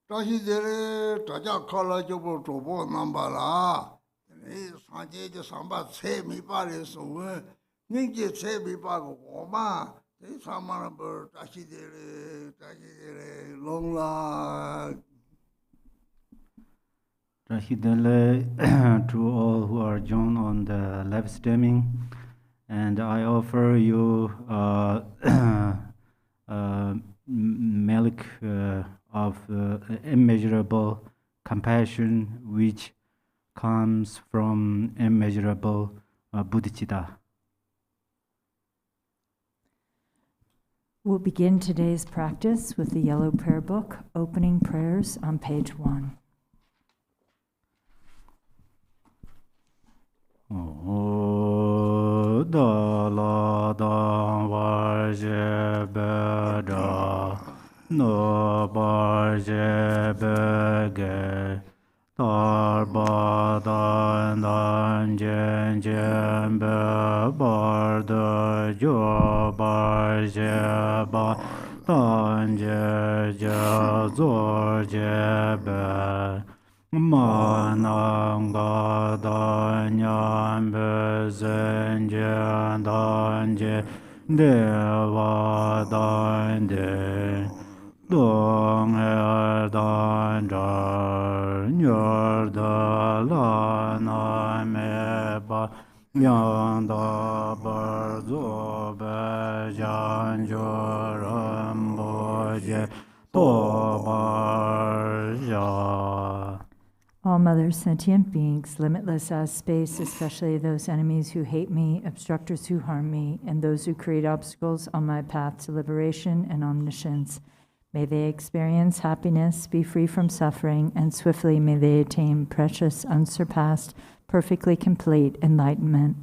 Tashi Taja Kala Jobo Tobo Nambala, Sanjay Samba Se Mi Pari So, Ninja Se Mi Pago Oma, Samana Tashi Longla. Rahidele to all who are joined on the live streaming, and I offer you milk of immeasurable compassion, which comes from immeasurable bodhicitta. We'll begin today's practice with the Yellow Prayer Book, opening prayers on page 1. Da la da wa je be da no ba je be ge dar ba da dan jen jen be bar da jo ba je ba dan je je zo je be Manang da da nyan be zen jen dan je de wa dan de dong dan dar nyor da la na me ba yang da bar zo be jan jo ram bo je to bar ja. All Mother sentient beings, limitless as space, especially those enemies who hate me, obstructors who harm me, and those who create obstacles on my path to liberation and omniscience. May they experience happiness, be free from suffering, and swiftly may they attain precious, unsurpassed, perfectly complete enlightenment.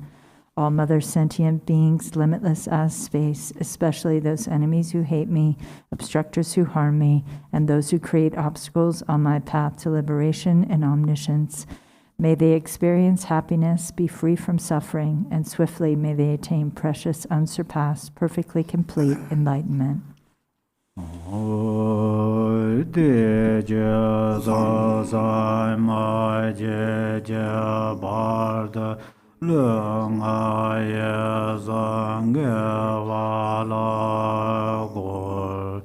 All Mother sentient beings, limitless as space, especially those enemies who hate me, obstructors who harm me, and those who create obstacles on my path to liberation and omniscience. May they experience happiness, be free from suffering, and swiftly may they attain precious, unsurpassed, perfectly complete enlightenment. Lung aye zange wala gor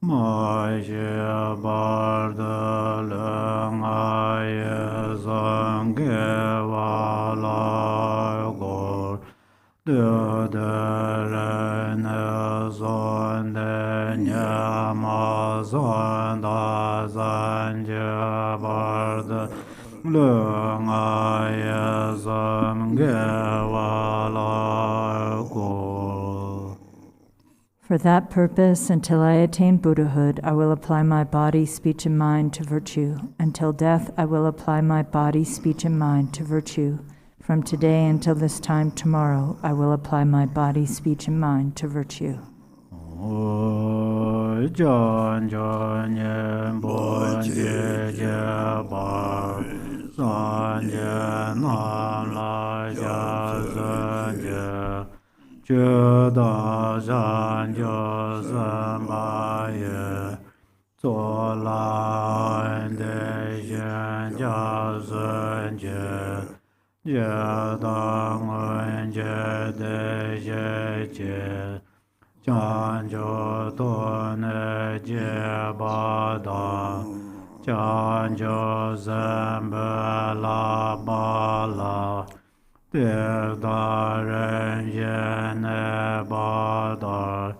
ma je barda lung aye zange wala gor de rene zon de nyama zon da zanje barda lung aye For that purpose, until I attain Buddhahood, I will apply my body, speech, and mind to virtue. Until death, I will apply my body, speech, and mind to virtue. From today until this time tomorrow, I will apply my body, speech, and mind to virtue. Sanje nam la ja zanje je da jan jo zamba ye zo la de jan ja zanje je da nguen je de je je jan jo do ne je ba da Jan jo Zambala bala de da ren yen ba da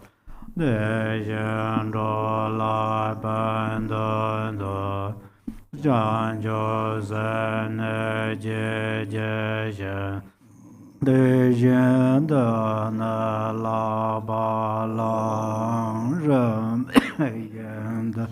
de yen do la ban do Jan jo zen je je de yen da na la ba la ren yen da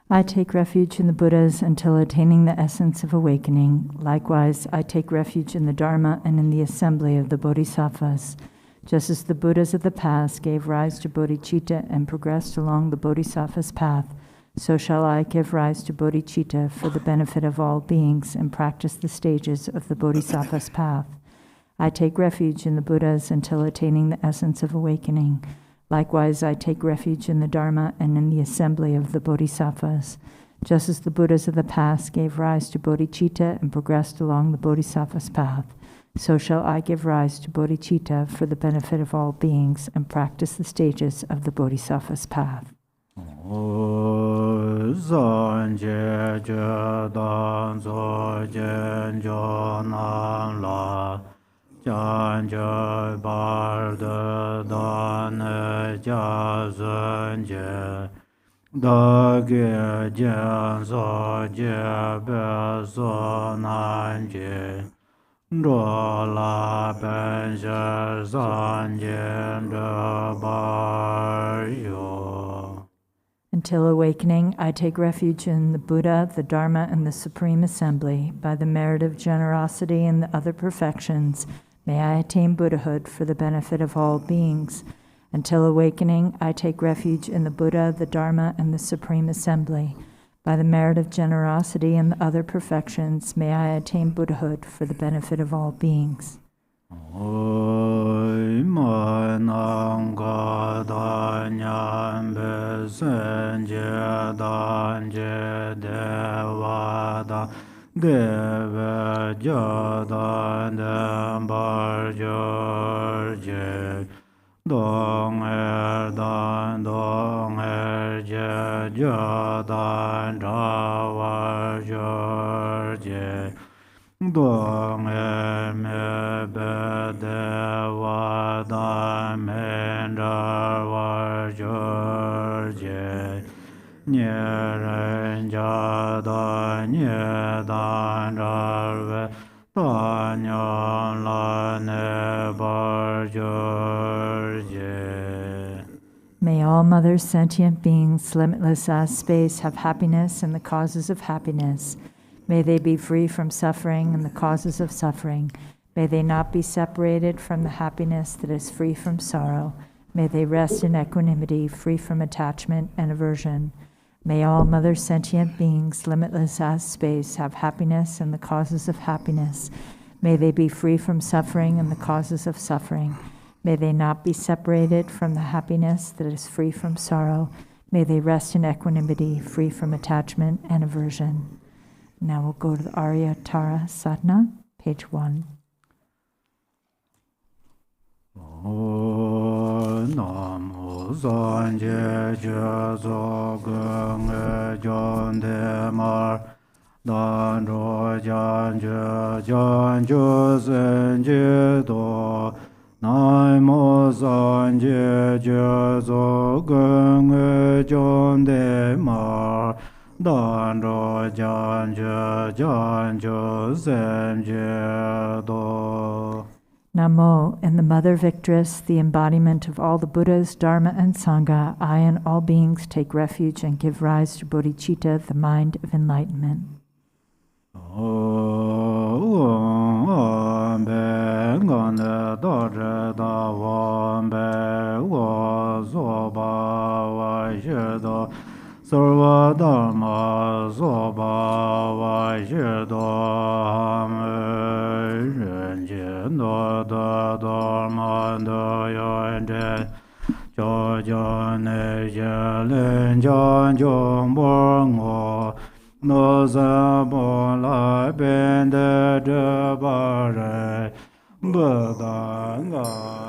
I take refuge in the Buddhas until attaining the essence of awakening. Likewise, I take refuge in the Dharma and in the assembly of the Bodhisattvas. Just as the Buddhas of the past gave rise to bodhicitta and progressed along the Bodhisattva's path, so shall I give rise to bodhicitta for the benefit of all beings and practice the stages of the Bodhisattva's path. I take refuge in the Buddhas until attaining the essence of awakening. Likewise, I take refuge in the Dharma and in the assembly of the Bodhisattvas. Just as the Buddhas of the past gave rise to bodhicitta and progressed along the Bodhisattva's path, so shall I give rise to bodhicitta for the benefit of all beings and practice the stages of the Bodhisattva's path. Until awakening, I take refuge in the Buddha, the Dharma, and the Supreme Assembly. By the merit of generosity and the other perfections, may I attain Buddhahood for the benefit of all beings. Until awakening, I take refuge in the Buddha, the Dharma, and the Supreme Assembly. By the merit of generosity and the other perfections, may I attain Buddhahood for the benefit of all beings. Dong dan je dan rawa je dong me bede wa dan men rawa je ren ja dan nye dan rawa dan la ne bar May all mothers, sentient beings, limitless as space, have happiness and the causes of happiness. May they be free from suffering and the causes of suffering. May they not be separated from the happiness that is free from sorrow. May they rest in equanimity, free from attachment and aversion. May all mothers, sentient beings, limitless as space, have happiness and the causes of happiness. May they be free from suffering and the causes of suffering. May they not be separated from the happiness that is free from sorrow. May they rest in equanimity, free from attachment and aversion. Now we'll go to the Arya Tara Sadhana, page 1. Namo Sanje Jezo Genge Jon De Mar Dan Ro Jan Je Jan Jo Sen Je Do Namo Sanje Jezo Genge Jon De Mar Dan Ro Jan Je Jan Jo Sen Je Do. Namo, and the Mother Victress, the embodiment of all the Buddhas, Dharma, and Sangha, I and all beings take refuge and give rise to bodhicitta, the mind of enlightenment. Sarva Dharma Soba Vaishido Renjin Do Da Dharma Do Yoren Jo Jo Ne Jelen Jan Jong Borngo No Sa Bon Lai Ben De De Bare Buddha Ngan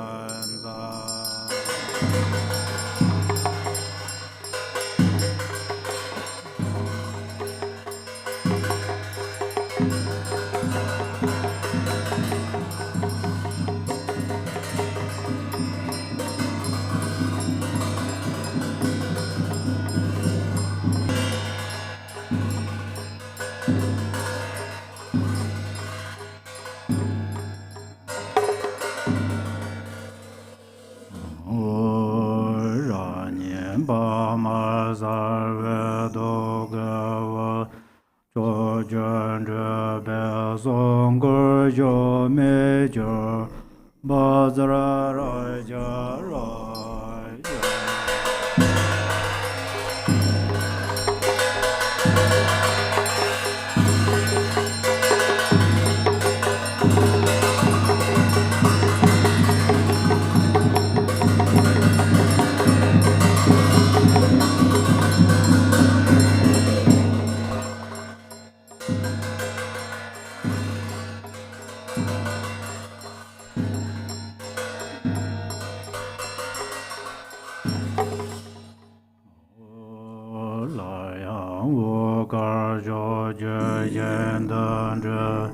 gar jo je yen dan zhe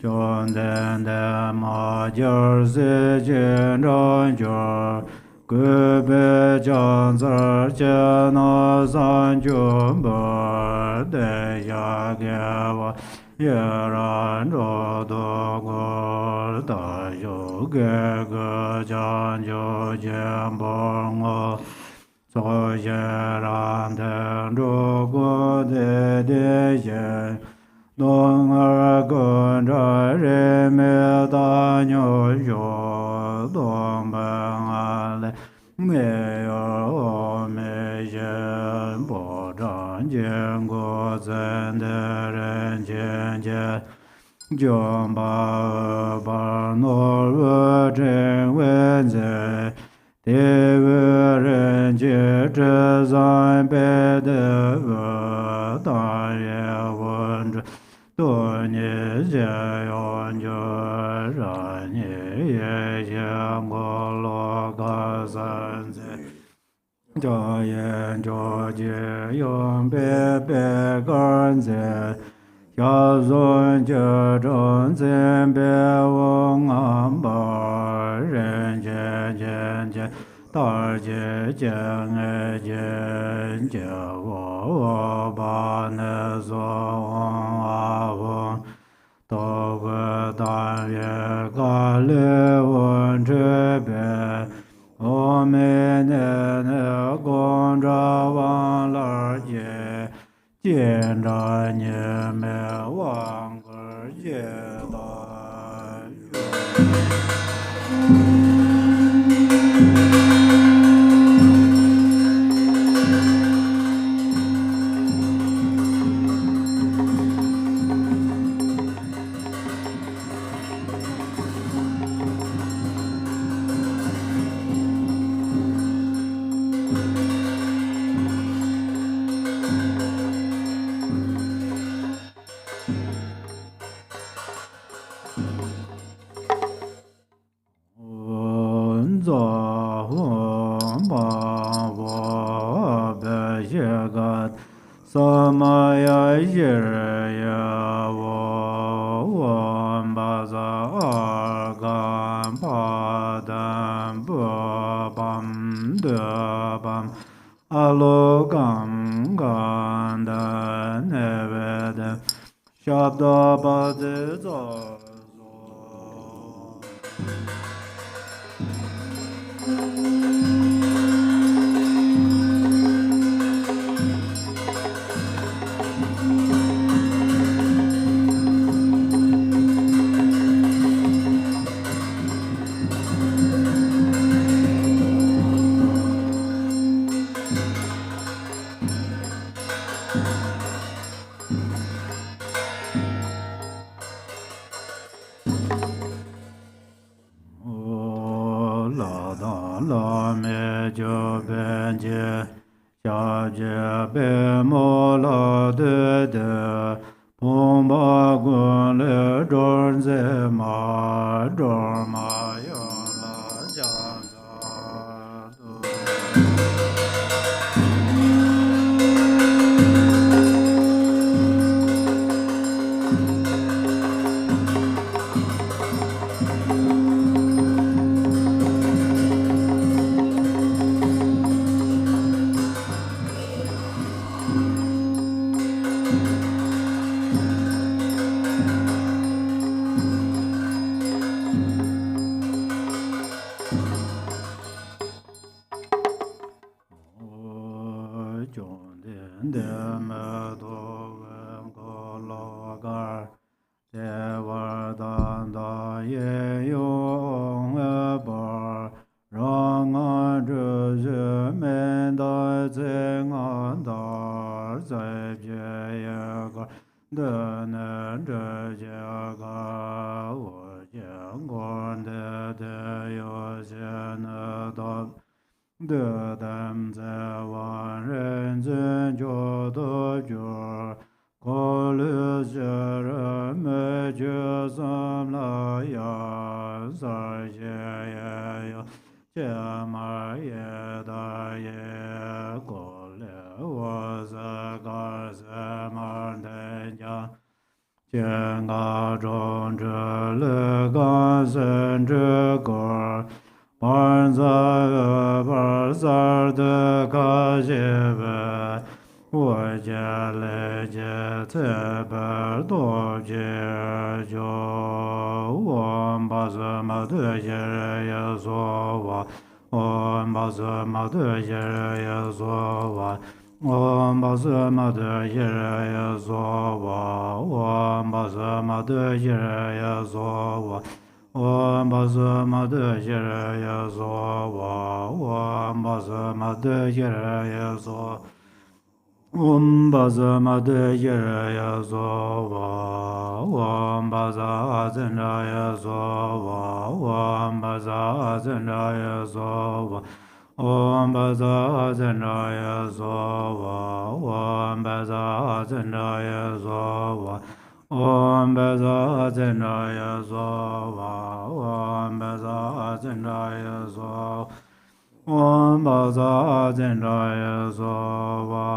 John den de ma jer zi jin ran jer gu be jiang zi jie na san jun ba de ya ge wa ye ran zhuo du gu da yu ge ge jiang jiu jian bong o 昨夜让灯烛过的夜，龙儿跟着人们大牛肉，东奔啊来，没有没人不长见过真的人间间。 就把诺若真问在。 地位人皆知三百的恶，大业问之，多年皆永久，然你也见过罗嘎三界，这言着皆永别别干在。 小尊就中真别无安保，人间间间，大界见爱见见我把那所阿翁，都个但愿干了问这边，我们那公着往哪去？ 见着你们望个也大Samaya Jiraya Om Baza Argam Padam Bam Dubam Alogam Ganda Neveda Shabda Badiza la me jo ben je sha je be mo la de pom ba gun le dor ze ma dor ma yo la jan za du was a garzamardenja. Jenga zhong zhe le gan sen zhe gor. Barza barzar de ka jebe. Wo jie le jie ce ber do jie jo. Wom ba zi ma de jie re ye zo wa. Om ba zi ma de jie re ye zo wa. Om ba zi ma de jie re ye zo wa. Om ba zi ma de jie re ye zo wa. Om ba zi ma de jie re ye zo wa. Om ba zi ma de jie re ye zo. Om ba zi ma de jie re ye zo wa. Om ba za zhen ra ye zo wa. Om ba za zhen ra ye zo wa. Om ba za zhen ra ye zo wa. Om ba za zhen ra ye zo wa. Om ba za zhen ra ye zo wa. Om ba za zhen ra ye zo. Om ba za zhen ra ye zo wa.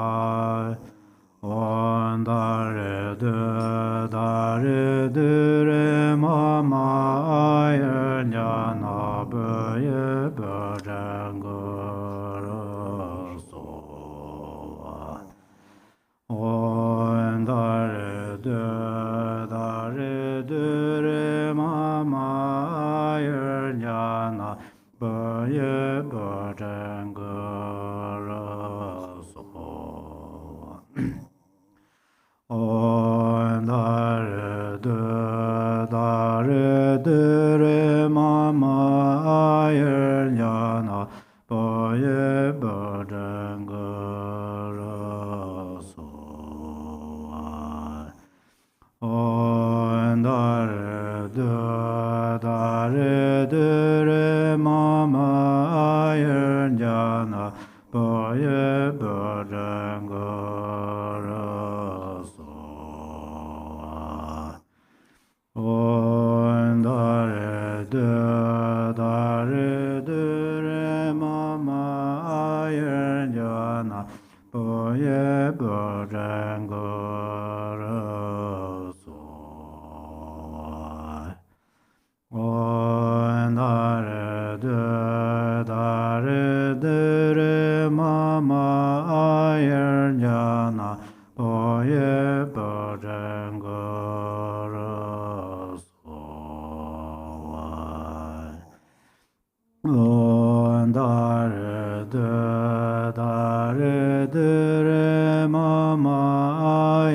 Om da re de re ma ma ye nya na be ye be zhen ge re so wa. Om da re de re ma ma ye nya na be ye be zhen ge re so wa. Om da re de re ma ma ye nya na ba ye ba zhen ge re so wa. Om da re de re ma ma ye nya na ba ye ba zhen ge re so wa. Om da re de re ma ma ye nya na ba ye ba zhen ge re so wa. Om da re de re ma ma ye nya na ba ye ba zhen ge re so wa. Om da re de re ma ma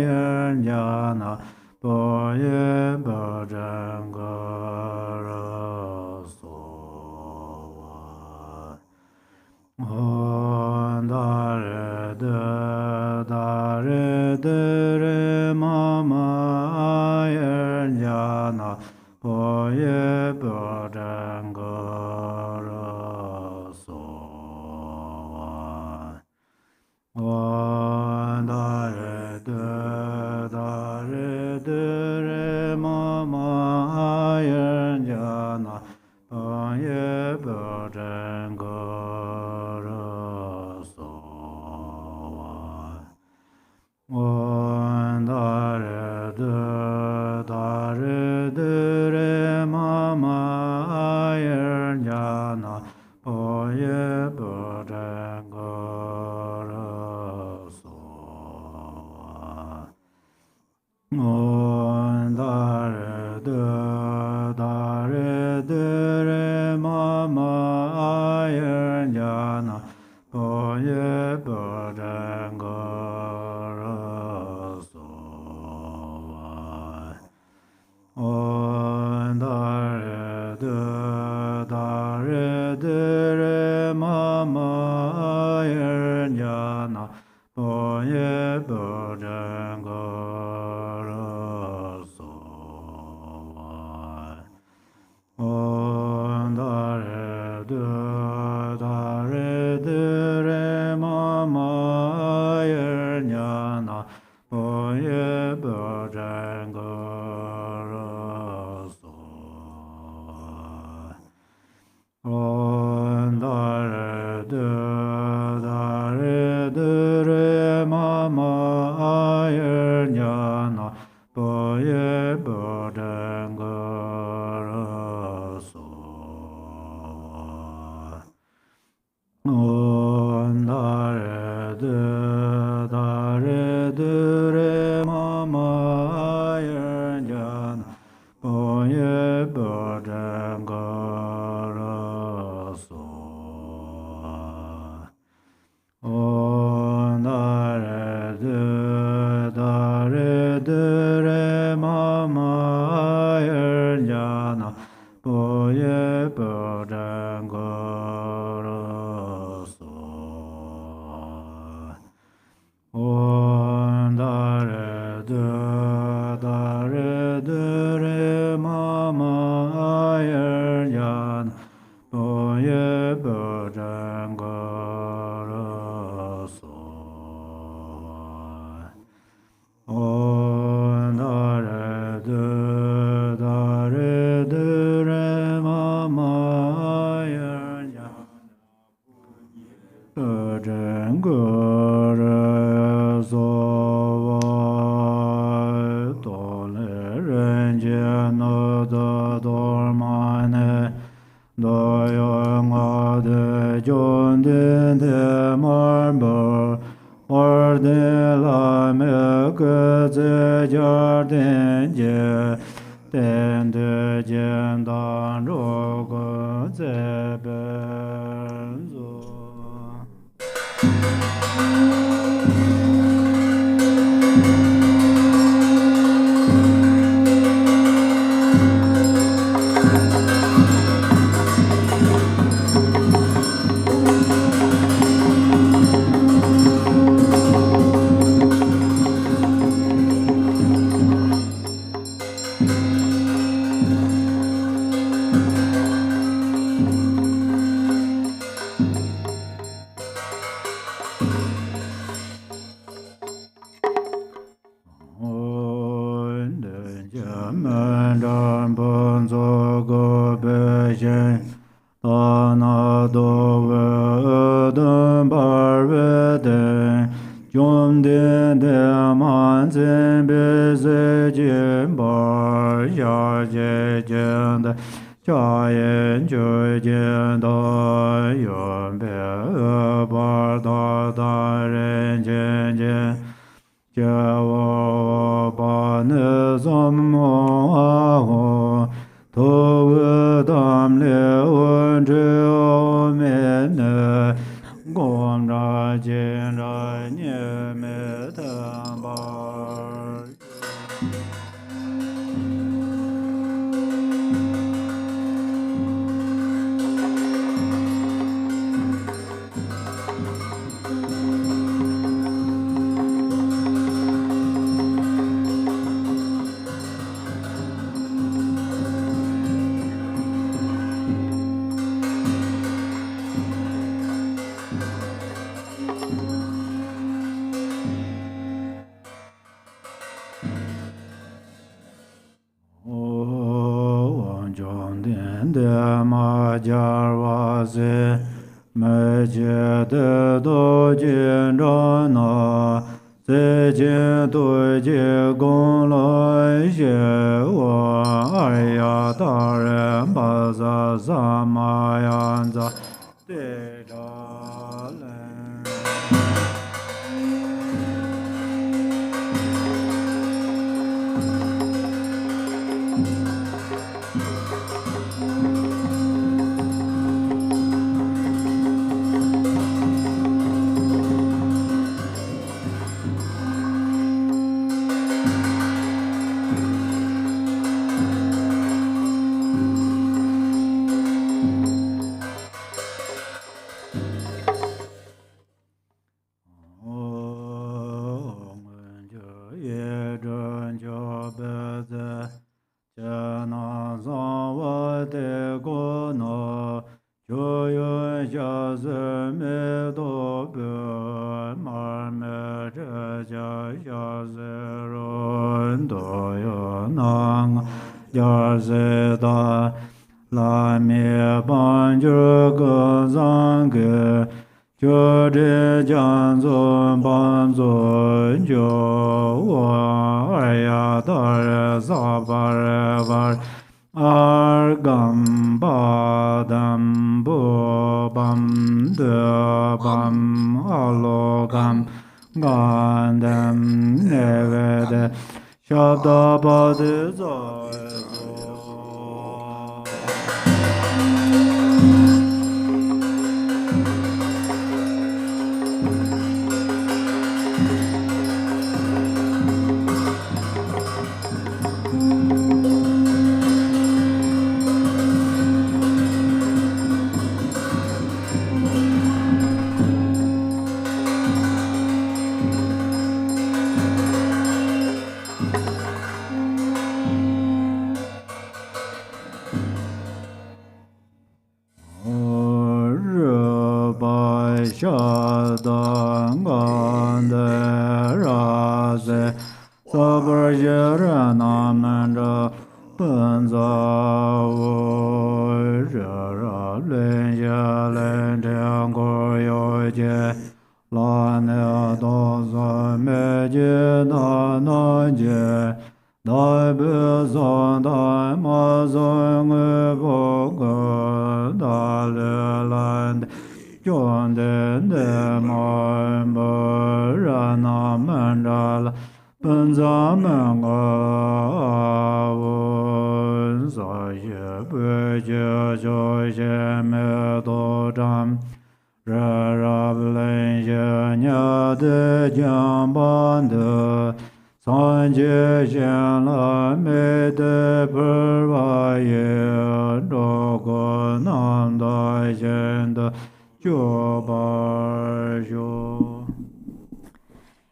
ye nya na ba ye ba zhen ge re so wa. Om da re de re ma ma ye nya na ba ye ba zhen ge re so wa. Om da re de re ma ma ye nya na ba ye ba zhen ge re so wa. Om da re de re ma ma ye nya na ba ye ba zhen ge re so wa. Om da re de re ma ma ye nya na ba ye ba zhen ge re so wa. Om da re de re ma ma ye nya na ba ye ba zhen ge re so wa. Om da re de re ma ma ye nya na ba ye ba zhen ge re so wa. Om da re de re on dare de re mama yer jan boye burden gara so on dare de re mama yer jan boye burden gara so on dare de re mama yer jan boye burden gara so on dare de re mama yer jan burden gara so no da dormane do yong de jon de marmor or de la me que ze jardin je den de jen dan ro go ze benzo Arya Tara Samayanza Arya Tara Sabara Argam Badam Bo bam de bam alogam gandam nevede shabda bade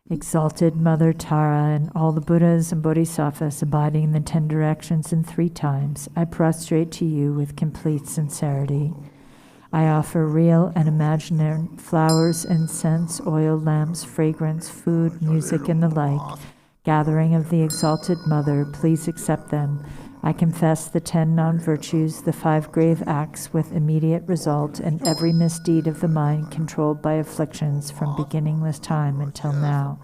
Exalted Mother Tara and all the Buddhas and Bodhisattvas abiding in the 10 directions and 3 times, I prostrate to you with complete sincerity. I offer real and imaginary flowers, incense, oil, lamps, fragrance, food, music, and the like. Gathering of the Exalted Mother, please accept them. I confess the 10 non-virtues, the 5 grave acts with immediate result, and every misdeed of the mind controlled by afflictions from beginningless time until now.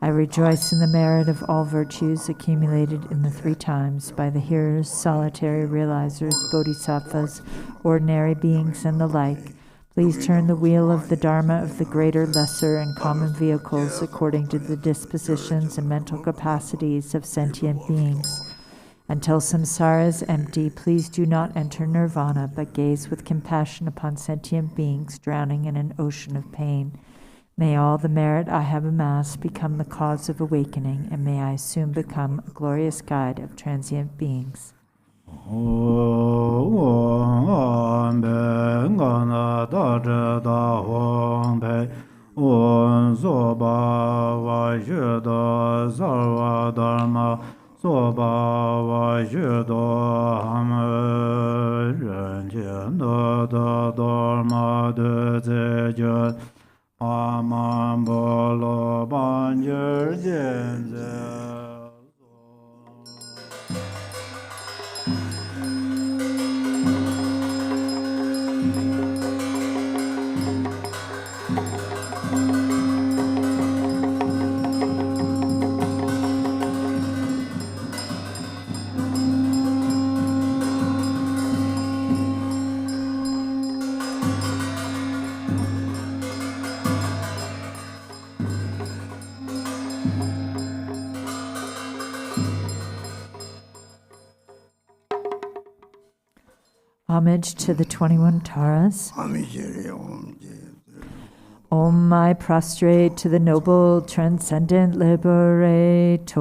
I rejoice in the merit of all virtues accumulated in the 3 times by the hearers, solitary realizers, bodhisattvas, ordinary beings, and the like. Please turn the wheel of the Dharma of the greater, lesser, and common vehicles according to the dispositions and mental capacities of sentient beings. Until samsara is empty, please do not enter nirvana, but gaze with compassion upon sentient beings drowning in an ocean of pain. May all the merit I have amassed become the cause of awakening, and may I soon become a glorious guide of transient beings. Homage to the 21 Taras. Om, I prostrate to the noble, transcendent liberator.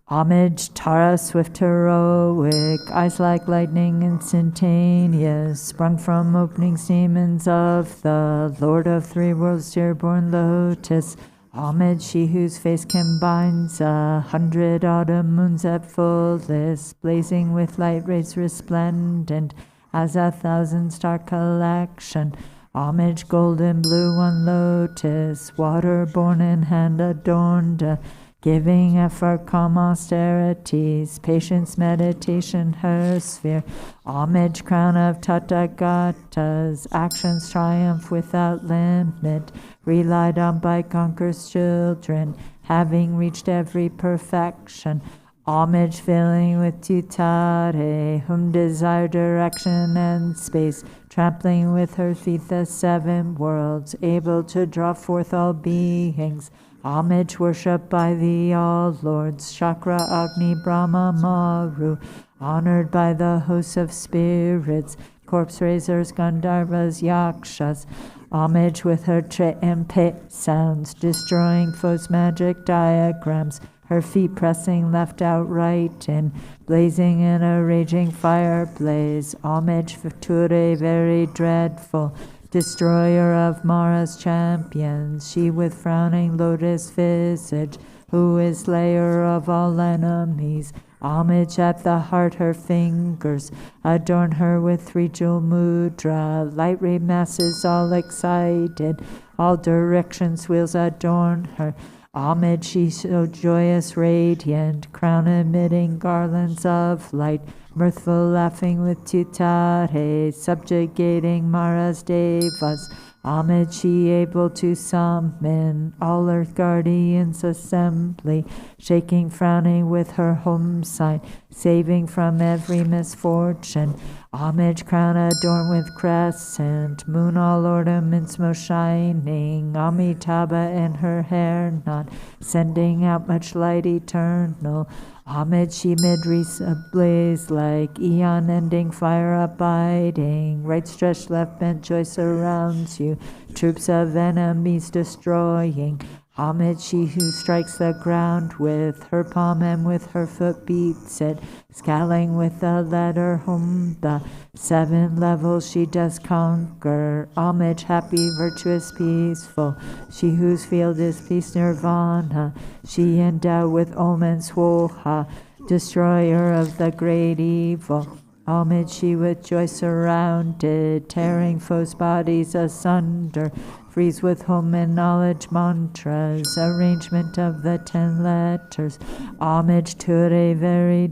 Homage, Tara, swift, heroic, eyes like lightning, instantaneous, sprung from opening stamens of the Lord of 3 worlds, dear-born lotus. Homage, she whose face combines 100 autumn moons at fullest, blazing with light rays resplendent as 1,000 star collection. Homage, golden blue, one lotus, water-born and hand-adorned, giving effort, calm austerities, patience, meditation, her sphere. Homage, crown of Tathagatas, actions triumph without limit, relied on by conquerors' children, having reached every perfection. Homage, filling with tutare, whom desire direction and space, trampling with her feet the 7 worlds, able to draw forth all beings. Homage worshipped by the all lords, Chakra, Agni, Brahma, Maru, honored by the hosts of spirits, corpse raisers, Gandharvas, Yakshas. Homage with her tre and pe sounds, destroying foes' magic diagrams, her feet pressing left out right in, blazing in a raging fire blaze. Homage for Ture, very dreadful, destroyer of Mara's champions, she with frowning lotus visage, who is slayer of all enemies. Homage at the heart, her fingers adorn her with 3 jewel mudra. Light ray masses all excited, all directions wheels adorn her. Homage, she so joyous, radiant, crown emitting garlands of light, mirthful laughing with tutare, subjugating Mara's devas. Homage, she able to summon all earth guardians assembly, shaking, frowning with her home sign, saving from every misfortune. Homage, crown adorned with crescent, moon all ornaments most shining, Amitabha in her hair knot, sending out much light eternal. Homage, she mid-wreaths ablaze like eon ending fire abiding, right stretched, left bent, joy surrounds you, troops of enemies destroying. Homage, she who strikes the ground with her palm and with her foot beats it, scaling with the letter Hum, the 7 levels she does conquer. Homage, happy, virtuous, peaceful, she whose field is peace nirvana, she endowed with Om and Swoha, destroyer of the great evil. Homage, she with joy surrounded, tearing foes' bodies asunder, freeze with home and knowledge mantras, arrangement of the 10 letters. Homage to a very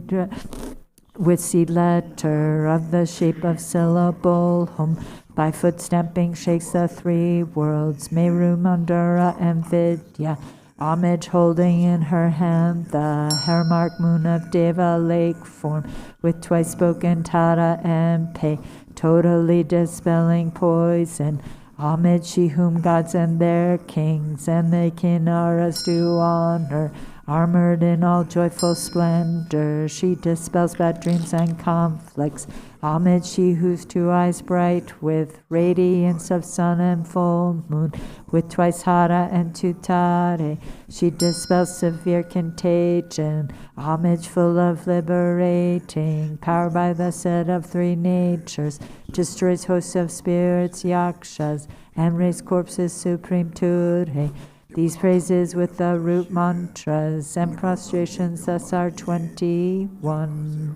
with seed letter of the shape of syllable home. By foot stamping shakes the 3 worlds, Meru, Mandara, and Vidya. Homage holding in her hand the hair mark moon of Deva lake form, with twice spoken Tara and Pe, totally dispelling poison. Homage, she whom gods and their kings and the Kinnaras do honor, armored in all joyful splendor, she dispels bad dreams and conflicts. Homage, she whose 2 eyes bright with radiance of sun and full moon, with twice Hara and Tutare, she dispels severe contagion. Homage full of liberating power by the set of 3 natures, destroys hosts of spirits, yakshas, and raise corpses supreme Ture. These praises with the root mantras and prostrations thus are 21.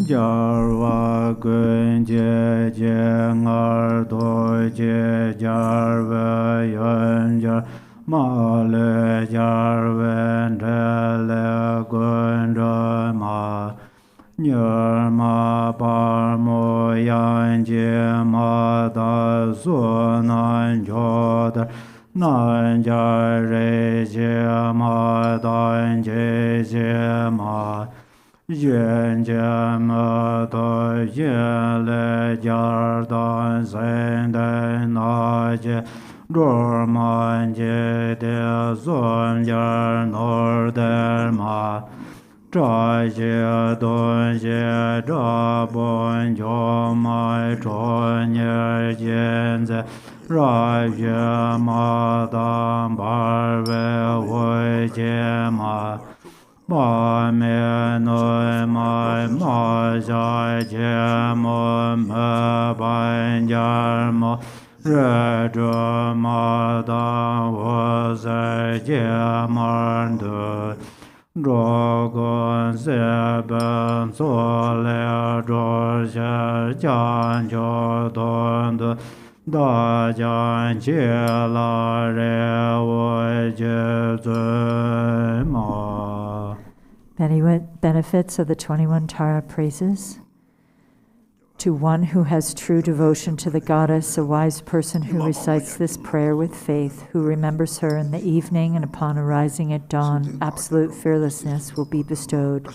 Jarva Gunje Jengar Doje Jarva Yonjar Male Jarvendele Gundama Nyarma Parmo Yanje Mada Zunan Jodar Nanjare Jema Danje Jema Jenjema Do Jele Jardan Zende Naje Dormanje De Zon Jar Norderma Traje Donje Dabon Jomai Tronyer Jenze Raja Madam Barve Vojema Ba me no mai ma ja jemo me ban jarmo Redra Madam was a jemarndo Drogon Zeben Sole Dorja Janjo Dondo Da Jan Chela Re Vojezema. Benefits of the 21 Tara praises. To one who has true devotion to the goddess, a wise person who recites this prayer with faith, who remembers her in the evening and upon arising at dawn, absolute fearlessness will be bestowed.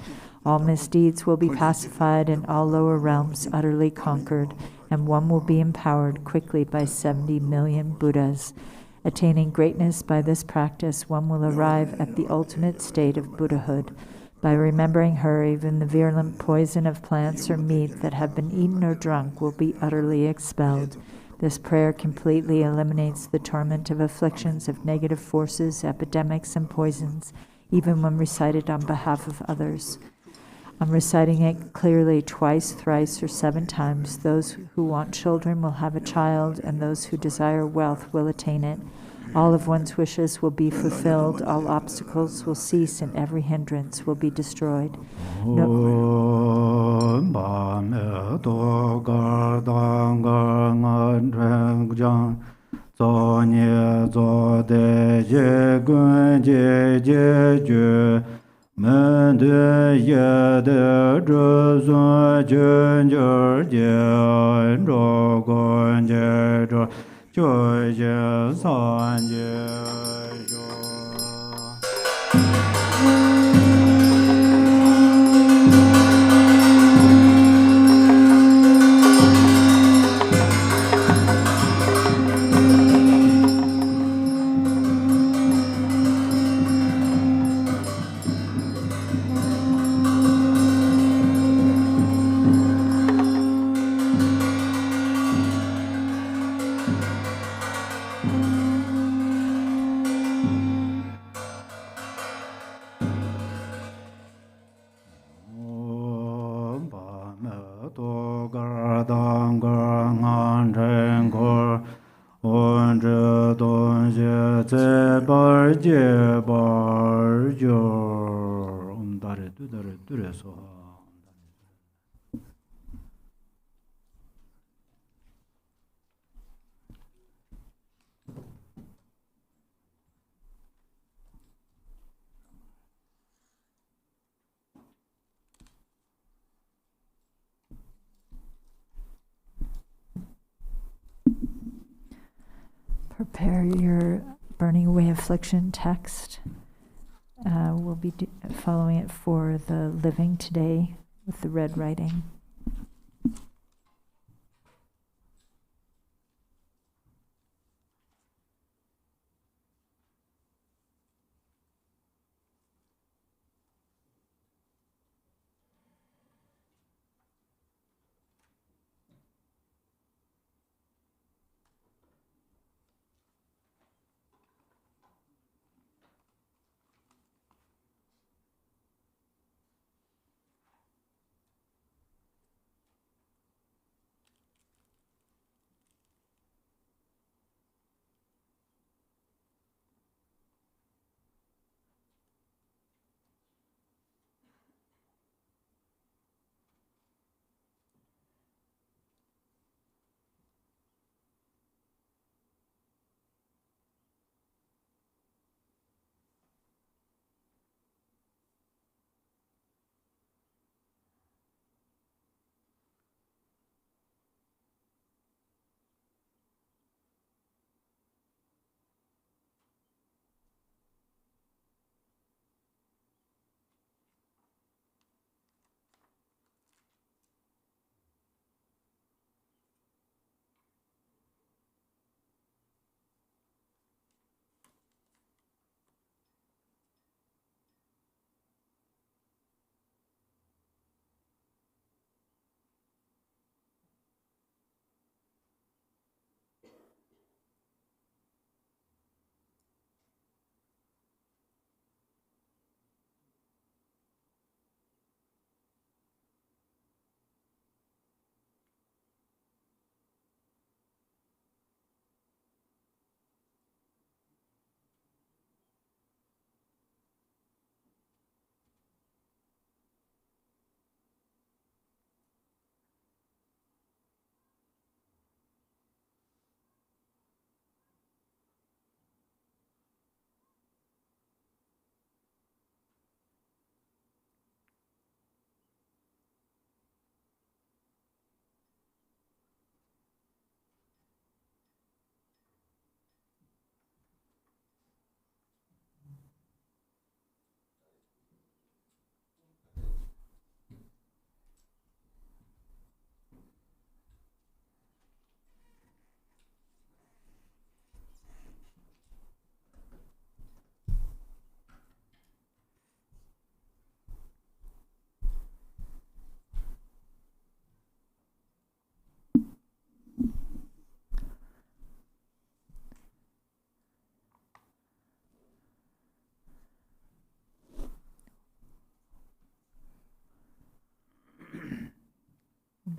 All misdeeds will be pacified and all lower realms utterly conquered, and one will be empowered quickly by 70 million Buddhas. Attaining greatness by this practice, one will arrive at the ultimate state of Buddhahood. By remembering her, even the virulent poison of plants or meat that have been eaten or drunk will be utterly expelled. This prayer completely eliminates the torment of afflictions of negative forces, epidemics, and poisons, even when recited on behalf of others. I'm reciting it clearly twice, thrice, or 7 times. Those who want children will have a child, and those who desire wealth will attain it. All of one's wishes will be fulfilled, all obstacles will cease, and every hindrance will be destroyed. Prepare your burning away affliction text. We'll be following it for the living today with the red writing.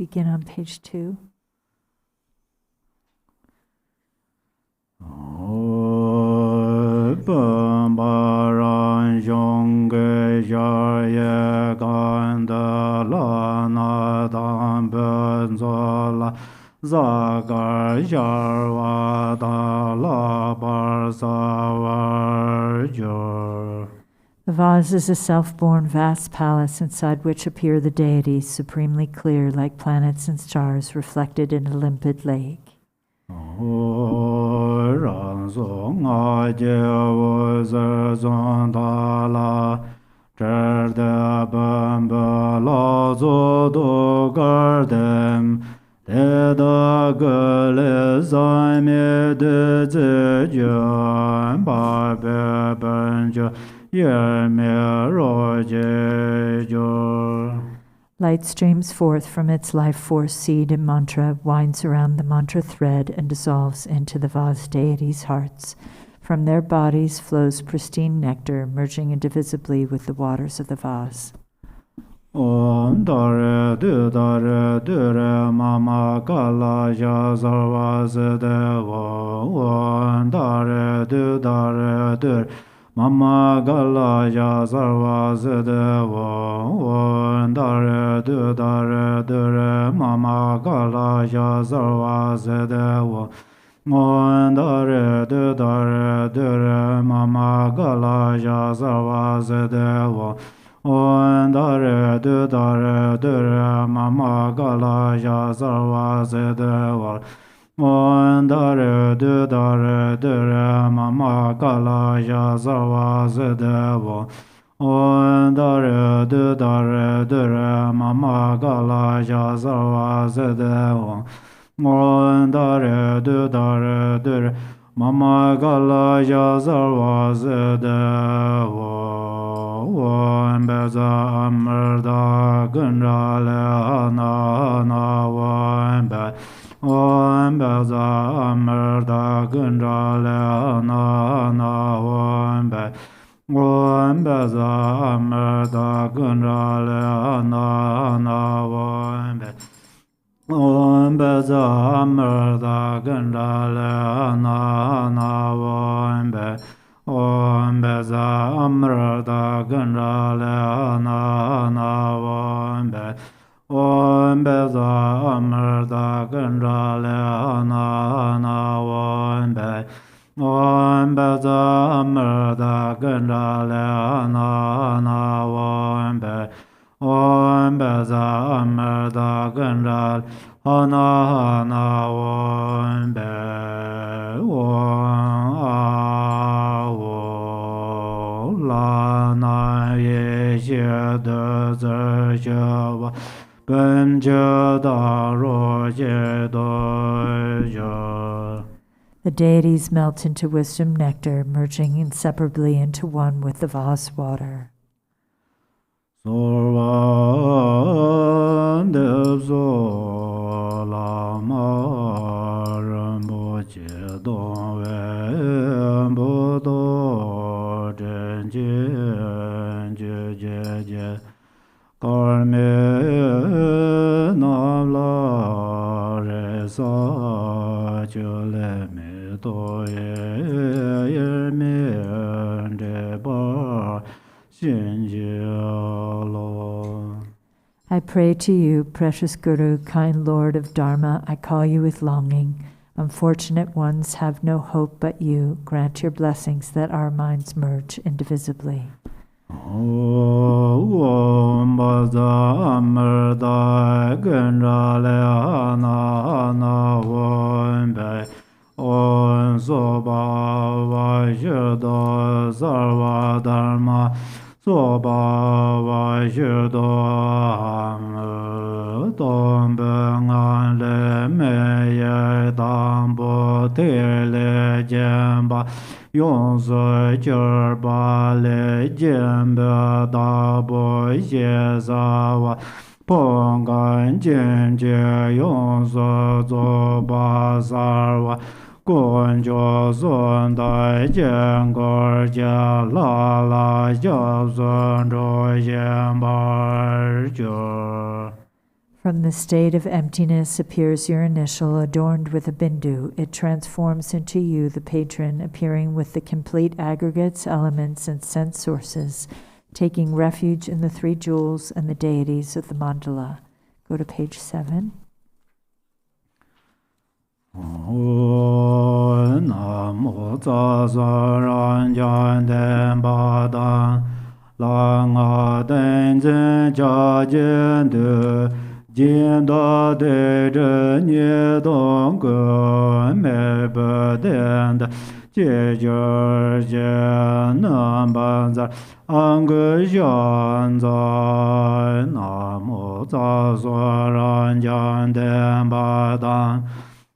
begin on page 2. The vase is a self-born vast palace inside which appear the deities, supremely clear like planets and stars reflected in a limpid lake. Light streams forth from its life force seed and mantra, winds around the mantra thread, and dissolves into the vase deities' hearts. From their bodies flows pristine nectar, merging indivisibly with the waters of the vase. Om dare du mama kala ya sarva sedeva. Om dare du mama kala ya sarva sedeva. Om dare du mama kala ya sarva sedeva. Om dare du mama kala ya sarva sedeva. Om dare du mama kala ya sarva sedeva. Om dare du mama kala ya sarva sedeva. Om dare du mama kala ya sarva sedeva. Om dare du mama kala ya sarva sedeva. Om beza amerda gunrale ana om be. Om beza amerda gunrale ana om be. Om beza amerda gunrale ana om be. Om beza amerda gunrale ana om be. Om beza amrata ganrale ana om be. Om beza amrata ganrale ana om be. Om beza amrata ganrale ana om be. Om beza amrata ganrale ana om be. La ye xie de zi xie wa ben jie da ro jie do jie. The deities melt into wisdom nectar, merging inseparably into one with the vase water. Sorva de so Lamas Rinpoche don ve bo do Tenzin je karme nam la re sa chule me to ye me de ba xin je lo. I pray to you, precious Guru, kind Lord of Dharma, I call you with longing. Unfortunate ones have no hope but you. Grant your blessings that our minds merge indivisibly. Om Baza Amerda Gunrale Ana Om Be Om Soba Vajudo Sarva Dharma Soba Vajudo Tom Bengan Le Meye Dambo Tele Jemba Yong Sui Jerba Le Jemba Dabo Yezawa Pongan Jenje Yong Su Zoba Sarwa Gonjo Sun Dai Jengor Ja La La Ja Sun Do Jemba Jo. From the state of emptiness appears your initial, adorned with a bindu. It transforms into you, the patron, appearing with the complete aggregates, elements, and sense sources, taking refuge in the three jewels and the deities of the mandala. Go to page 7. Namo tsa ran jan den ba dan la nga tenzin cha jin de jin da de zhe nie dong ge me be den de jie jie jie nan ban za an ge xian za namo tsa ran jan den ba dan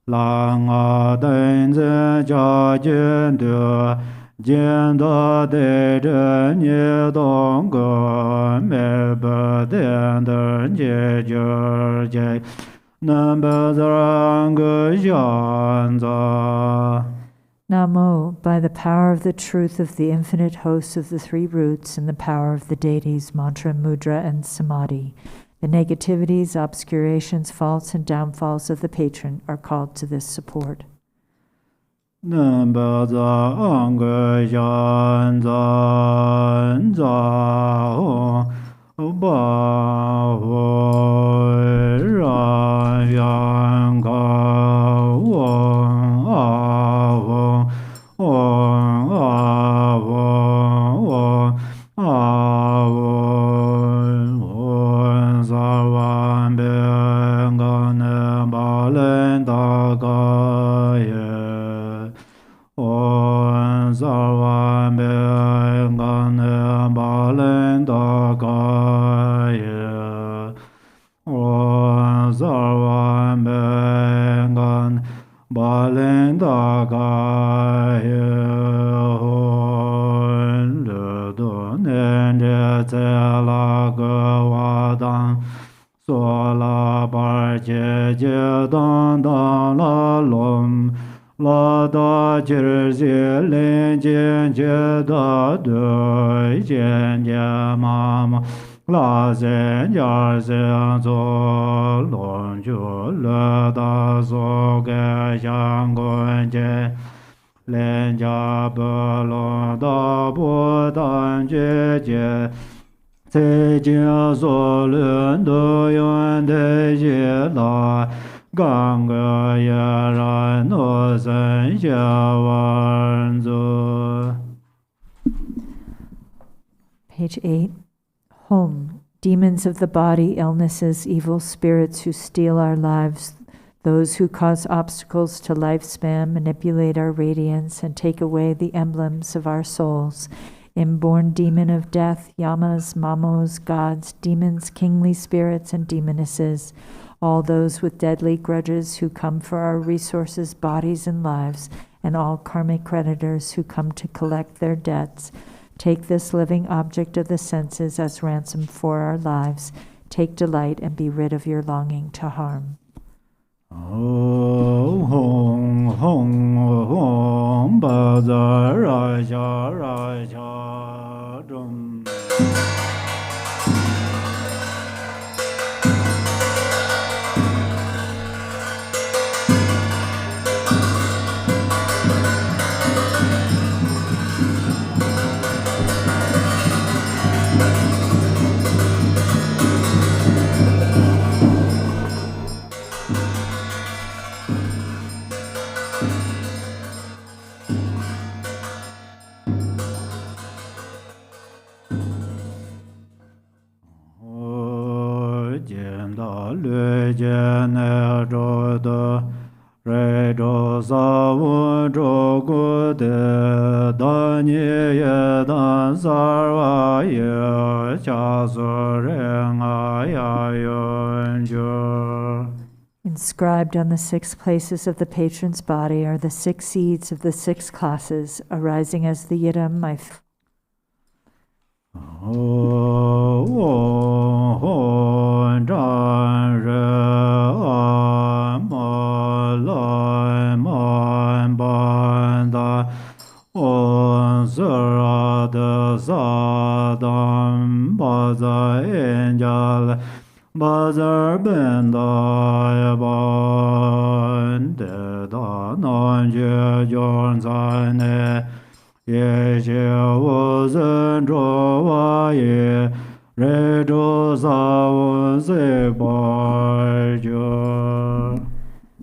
la nga tenzin cha jin de jin da de zhe nie dong ge me be den de jie jie jie nan ba za ge xian za. Namo, by the power of the truth of the infinite hosts of the three roots and the power of the deities, mantra, mudra, and samadhi, the negativities, obscurations, faults, and downfalls of the patron are called to this support. Namba za anga yan zan za ho ba ho ra yang ga wong a wong wong a wong wong a wong wong za wan be ga ne ba len da ga ye Zarwan ben gan balen da gaye. Zarwan ben gan balen da gaye. Le donen de la gawadan. So la bar je dan la lom. La da jir zi lin jin jie da dui jin jie ma ma la zin jar zin zo lon ju le da zo ge xiang gun jie lin jia bu lon da bu dan jie jie cai jin zo lun du yuan de jie la gang ge ye ran no zhen xie wan zu. Page 8. Home, demons of the body, illnesses, evil spirits who steal our lives, those who cause obstacles to lifespan, manipulate our radiance, and take away the emblems of our souls. Inborn demon of death, yamas, mamos, gods, demons, kingly spirits, and demonesses, all those with deadly grudges who come for our resources, bodies, and lives, and all karmic creditors who come to collect their debts. Take this living object of the senses as ransom for our lives. Take delight and be rid of your longing to harm. Hong hong hong ba za ra cha dum. Le ne ro do re do sa wu zhou gu de da ni ye dan sa wa ye cha su ren a ya yun ju. Inscribed on the 6 places of the patron's body are the 6 seeds of the 6 classes, arising as the yidam, my Bazar benda ban de da nan je jon zai ne ye je wo zen zhuo wa ye re zhuo sa wen se bai jiu.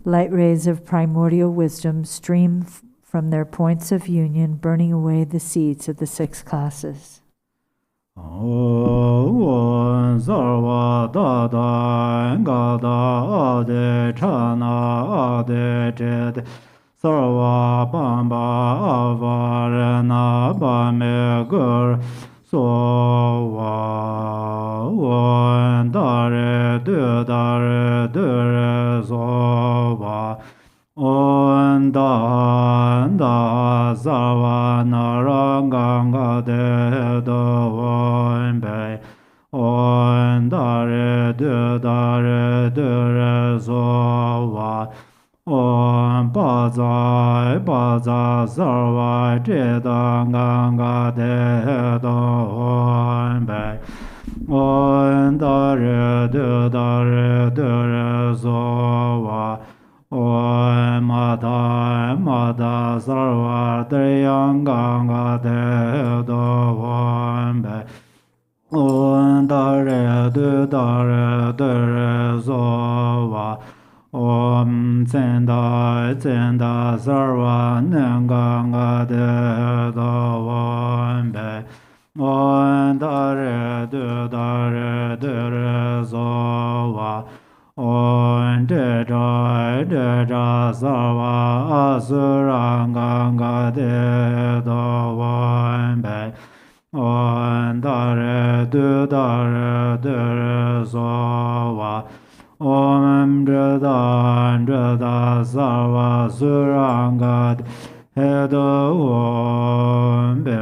Light rays of primordial wisdom stream from their points of union, burning away the seeds of the six classes. Sarva dada gada ade chana ade jed sarva bamba avarana bame gur so wa dare dure so wa on da sarva naranga de do be on dare dure so wa on ba za sarva jeda ganga de do be on dare dure so wa om mada sarva triyanga de do be on dare so wa om tsenda sarva nanga de do be on dare so wa on de sarva asuranga de do be on dare so wa om dreda sarva suranga de do be.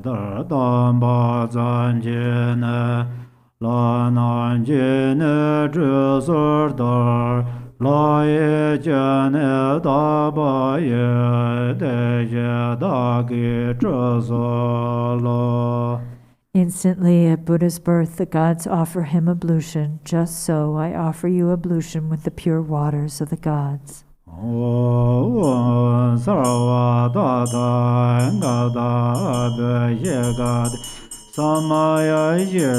Dar dam ba zan jin la nan jin zhi sur dar la ye jian da ba ye de ye da ge zhi so lo. Instantly at Buddha's birth, the gods offer him ablution. Just so I offer you ablution with the pure waters of the gods. Sarva dada gada be ye gad samaya ye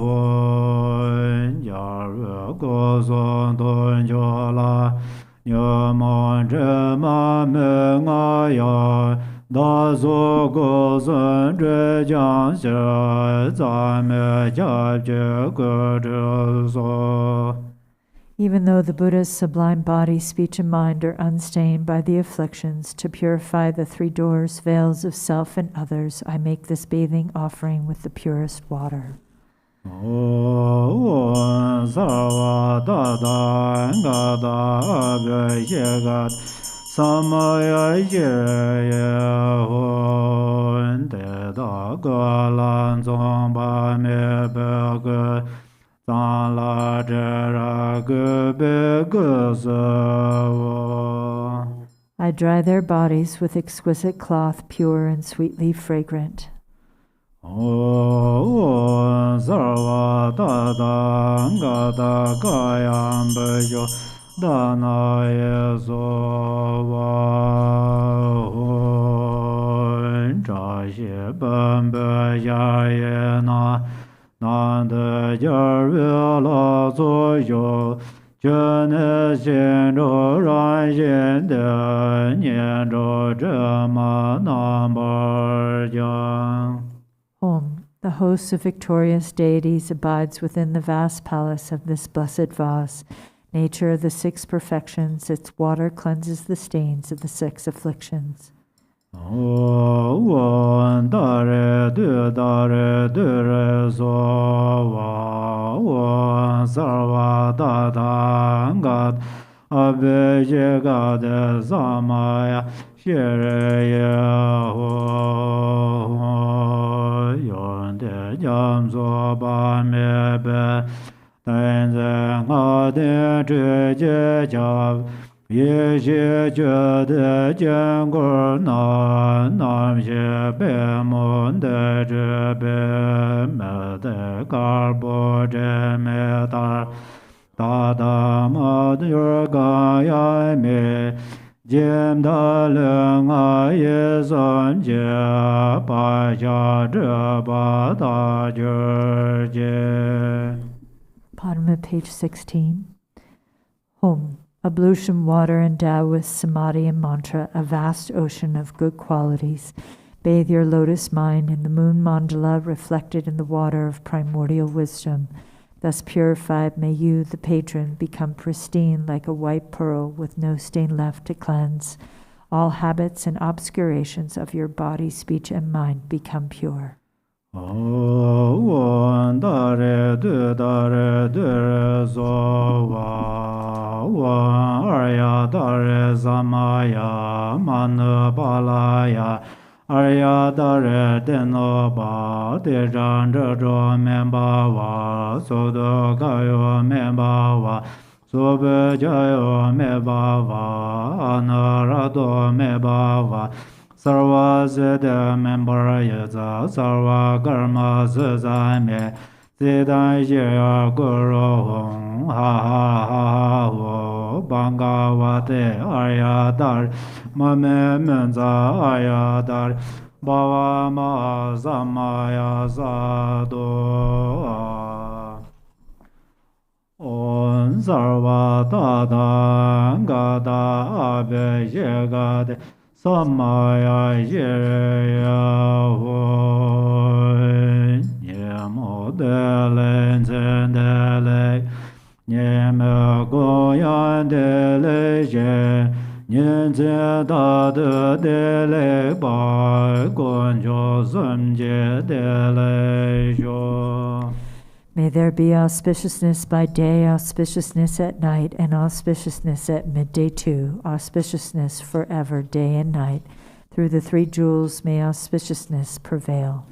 won yar go zon don jola nyama jema me nga ya da zo go zon zhe jiang xie za me jia jie ge zhe so. Even though the Buddha's sublime body, speech, and mind are unstained by the afflictions, to purify the three doors, veils of self and others, I make this bathing offering with the purest water. Sarva dada gada be ye gad samaya ye hon de da ga lan zong ba me be ge zang la zhe ra ge be ge se. I dry their bodies with exquisite cloth, pure and sweetly fragrant. Sarva dada gada gayam be yo dana ye so va cha xie ben be ya ye na nan de yer la zo yo zhen ne xian zhou ran xian de nian zhou zhe ma nan bar jiang. Om, the host of victorious deities, abides within the vast palace of this blessed vase. Nature of the six perfections, its water cleanses the stains of the six afflictions. Wan dare du re so wa sarva da gad abe je gad sama Shiraya Ho Yonde Jamso Bamebe Tenzin Ade Chuje Jab Ye Shi Jude Jengur Nam Shi Be Monde Jebe Mede Garbo Jemetar Tada Madur Gaya Me Jim da leng a ye san jie pa jia zhe ba da jie jie. Bottom of page 16. Home. Ablution, water, and Taoist samadhi and mantra, a vast ocean of good qualities. Bathe your lotus mind in the moon mandala reflected in the water of primordial wisdom. Thus purified, may you, the patron, become pristine like a white pearl with no stain left to cleanse. All habits and obscurations of your body, speech, and mind become pure. Wan dare du so wa Arya Tara Samaya Mandala Arya Tara Denoba Dejan Jojo Membawa Sodo Kayo Membawa Sobe Jayo Membawa Anarado Membawa Sarva Siddha Member Yaza Sarva Karma Sazame Siddha Shaya Guru Hong Ha Ha Ha Ho Bhagavate Arya Tara Mame Menza Arya Tara Bhava Ma Samaya Sadhu On Sarva Tata Gata Abe Shegate Samaya Shirya Ho Nyemo Delen Zendele Nyeme Goyan Dele Je Nyenze Dada Dele Bar Gonjo Samje Dele Jo. May there be auspiciousness by day, auspiciousness at night, and auspiciousness at midday too, auspiciousness forever, day and night. Through the three jewels may auspiciousness prevail.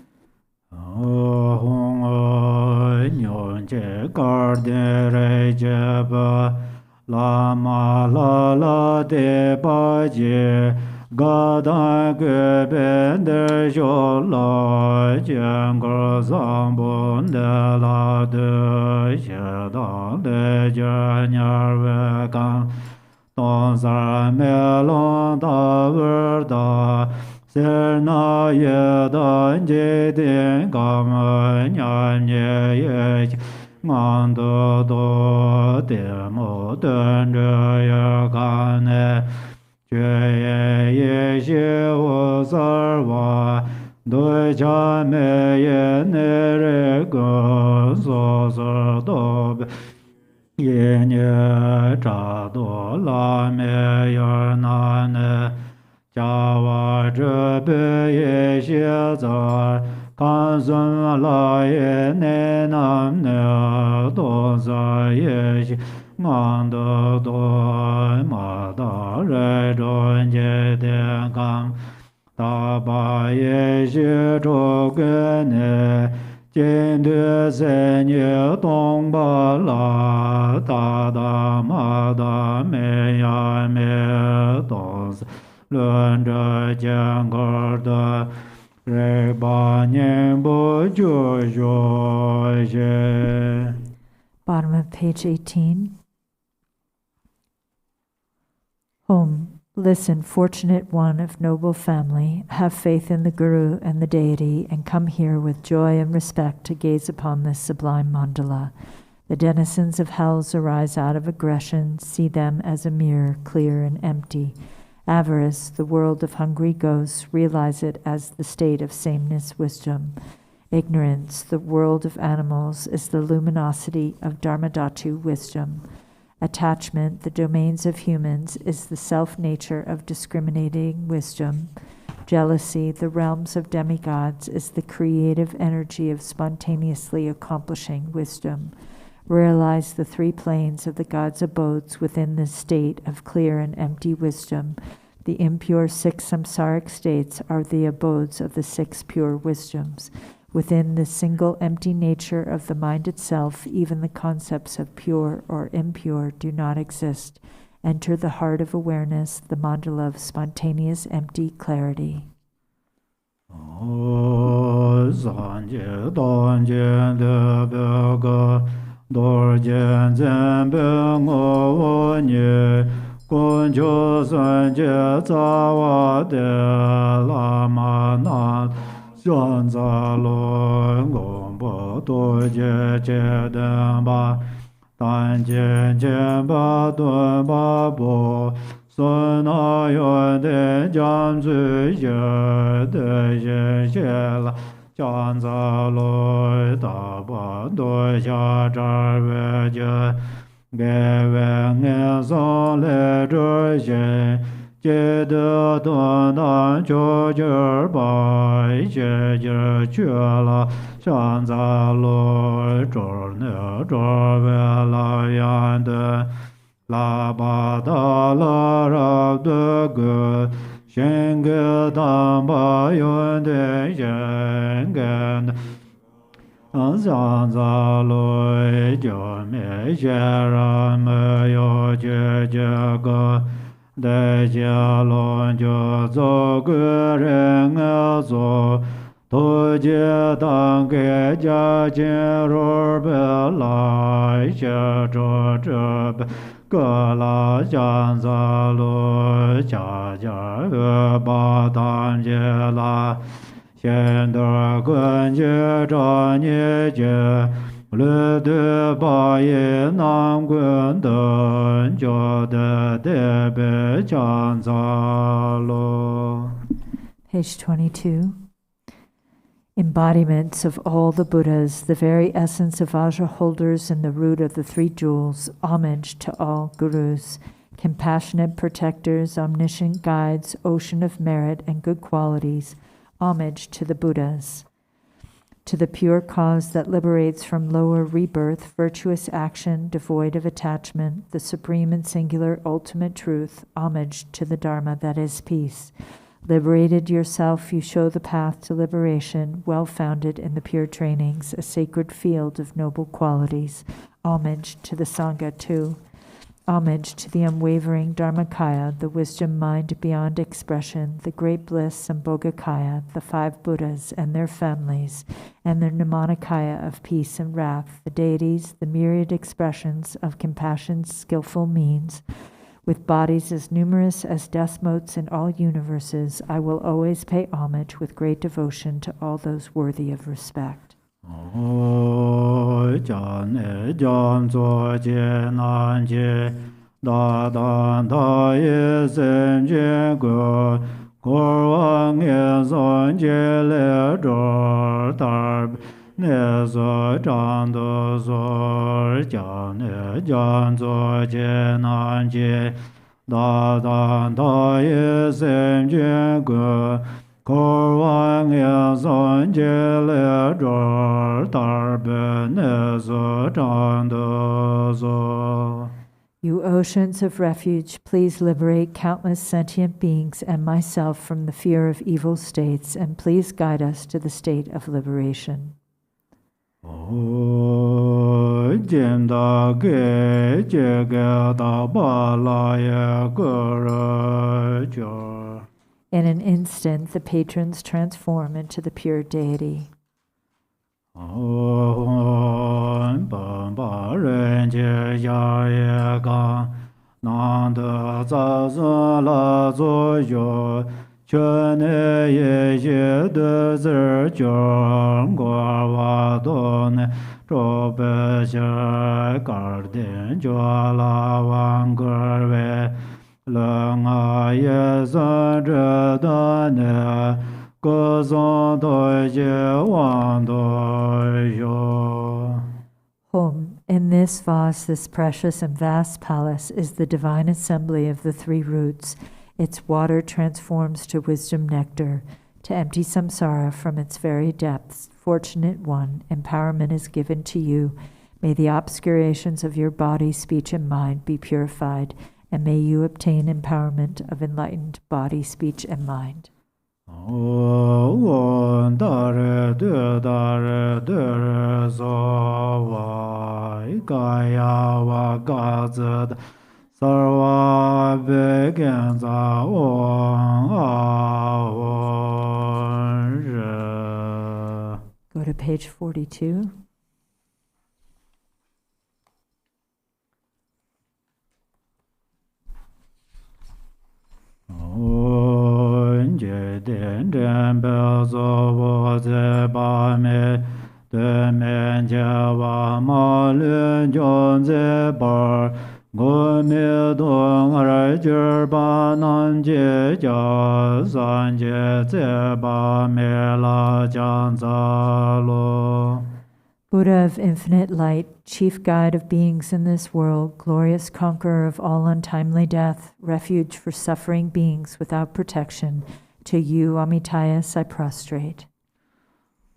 Lama la la de ba je Gada Gebender Jola Jangar Zambon de la de Shadan de Janyar Vekan Tonsar Melon da Verda Serna Yedan Jedin Gama Nyan Ye Mando do Demo Dende Yakane Jue ye xie wo sar wa dui cha me ye ne re go so sar do be ye nye cha do la me yer na ne cha wa zhe be ye xie zar kan sun la ye ne nam ne do sar ye xie Manda do ma da re don je de gang da ba ye xie zhou ge ne jin de se nie dong ba la da da ma da me ya me dong luan zhe jian ge de re ba nian bo jiu jiu xie. Bottom of page 18. Home. Listen, fortunate one of noble family, have faith in the Guru and the Deity, and come here with joy and respect to gaze upon this sublime mandala. The denizens of hells arise out of aggression, see them as a mirror, clear and empty. Avarice, the world of hungry ghosts, realize it as the state of sameness wisdom. Ignorance, the world of animals, is the luminosity of Dharmadhatu wisdom. Attachment, the domains of humans, is the self-nature of discriminating wisdom. Jealousy, the realms of demigods, is the creative energy of spontaneously accomplishing wisdom. Realize the three planes of the gods' abodes within this state of clear and empty wisdom. The impure 6 samsaric states are the abodes of the 6 pure wisdoms. Within the single empty nature of the mind itself, even the concepts of pure or impure do not exist. Enter the heart of awareness, the mandala of spontaneous empty clarity. Page 22. Embodiments of all the Buddhas, the very essence of Vajra holders and the root of the 3 jewels, homage to all gurus, compassionate protectors, omniscient guides, ocean of merit and good qualities, homage to the Buddhas. To the pure cause that liberates from lower rebirth, virtuous action, devoid of attachment, the supreme and singular ultimate truth, homage to the Dharma that is peace. Liberated yourself, you show the path to liberation, well-founded in the pure trainings, a sacred field of noble qualities. Homage to the Sangha too. Homage to the unwavering Dharmakaya, the wisdom mind beyond expression, the great bliss Sambhogakaya, the 5 Buddhas and their families, and their Nirmanakaya of peace and wrath, the deities, the myriad expressions of compassion's skillful means. With bodies as numerous as dust motes in all universes, I will always pay homage with great devotion to all those worthy of respect. You oceans of refuge, please liberate countless sentient beings and myself from the fear of evil states, and please guide us to the state of liberation. In an instant, the patrons transform into the pure deity. Home, in this vase, this precious and vast palace, is the divine assembly of the 3 roots. Its water transforms to wisdom nectar, to empty samsara from its very depths. Fortunate one, empowerment is given to you. May the obscurations of your body, speech, and mind be purified, and may you obtain empowerment of enlightened body, speech, and mind. Dare Sova Ikaya Wakazad Sarva Begenza Go to page 42. Buddha of infinite light, chief guide of beings in this world, glorious conqueror of all untimely death, refuge for suffering beings without protection, to you, Amitayas, I prostrate.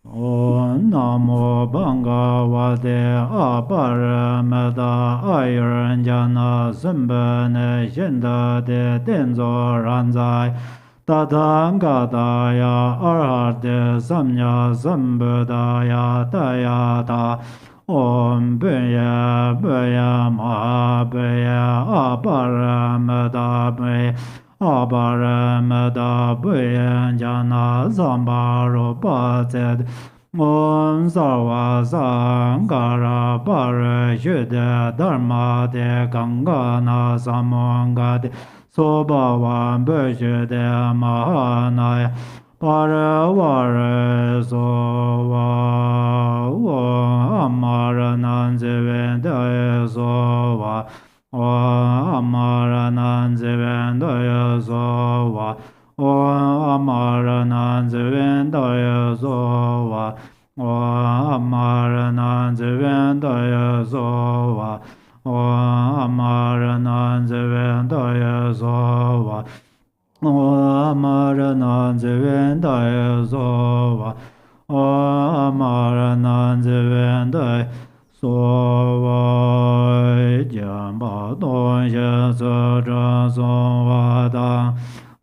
Namo Bhagavate Aparamada Ayurjana Sambhane Shinda De Tenzo Ranzai Tathāgataya Arhate Samya Sambhudaya Tayata Om Bhaya Bhaya Mahabhaya Aparamada Bhaya Aparamada Bhuyanjana Zambala Patsed Om Sarva Sankara Parashuddha Dharma De Gangana Samangade Sobhavan Bhashuddha Mahanaya Paravara Sova Amaranan Zivendaya Sova Amaranan Zivendaya Sova Amaranan Zivendaya Sova Amaranan Zivendaya Sova Amaranan Zivendaya Sova Amaranan Zivendaya Sova Amaranan Zivendaya Sova Jamba Donsha Satra Sova Dang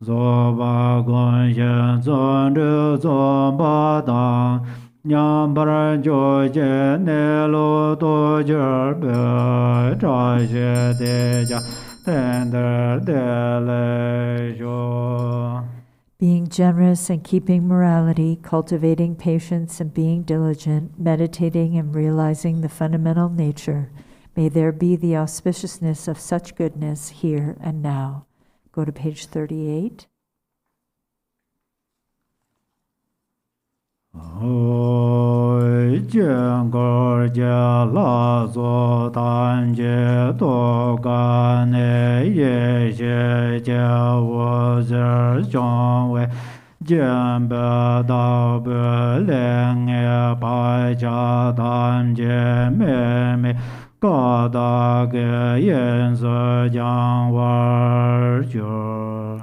Sova Gonsha Satra Sova Dang Nyambara Joje Nelo Dojer Be Trashe Deja Tender Delejo. Being generous and keeping morality, cultivating patience and being diligent, meditating and realizing the fundamental nature, may there be the auspiciousness of such goodness here and now. Go to page 38. Gorja la zo tanje to ga ne ye she jia wo zhe zhong wei jian be da be leng ye bai jia dan jie me me ga da ge yen ze jiang war jiu.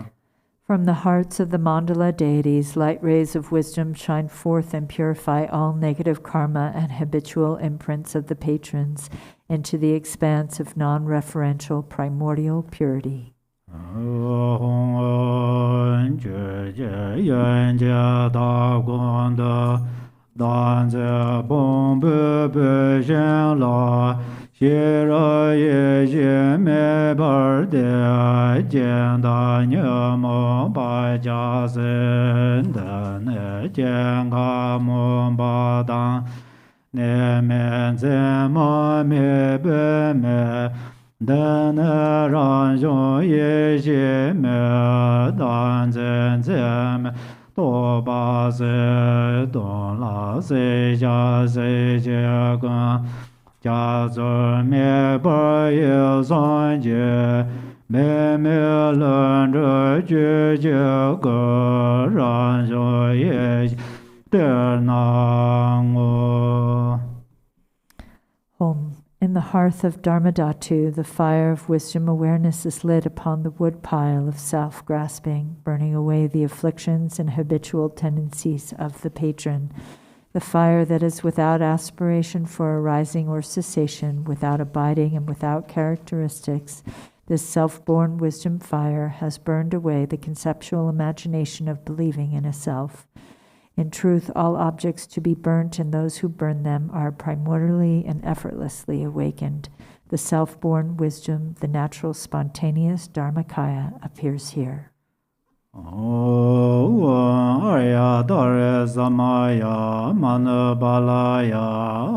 From the hearts of the Mandala deities, light rays of wisdom shine forth and purify all negative karma and habitual imprints of the patrons into the expanse of non-referential primordial purity. Shira ye me bar de jen da nyo mo ba ja sen da ne jen ga mo ba da ne men ze mo me be me da ne ran jo ye she me dan zen ze me do ba se don la se ja se je ga Jia zi me bar ye san jie, me me len zhe jie jie ge ran zhe ye de nang o. Home. In the hearth of Dharmadhatu, the fire of wisdom awareness is lit upon the wood pile of self-grasping, burning away the afflictions and habitual tendencies of the patron. The fire that is without aspiration for arising or cessation, without abiding and without characteristics, This self-born wisdom fire has burned away the conceptual imagination of believing in a self. In truth, all objects to be burnt and those who burn them are primordially and effortlessly awakened. The self-born wisdom, the natural spontaneous Dharmakaya, appears here. Arya Tara Samaya Manabalaya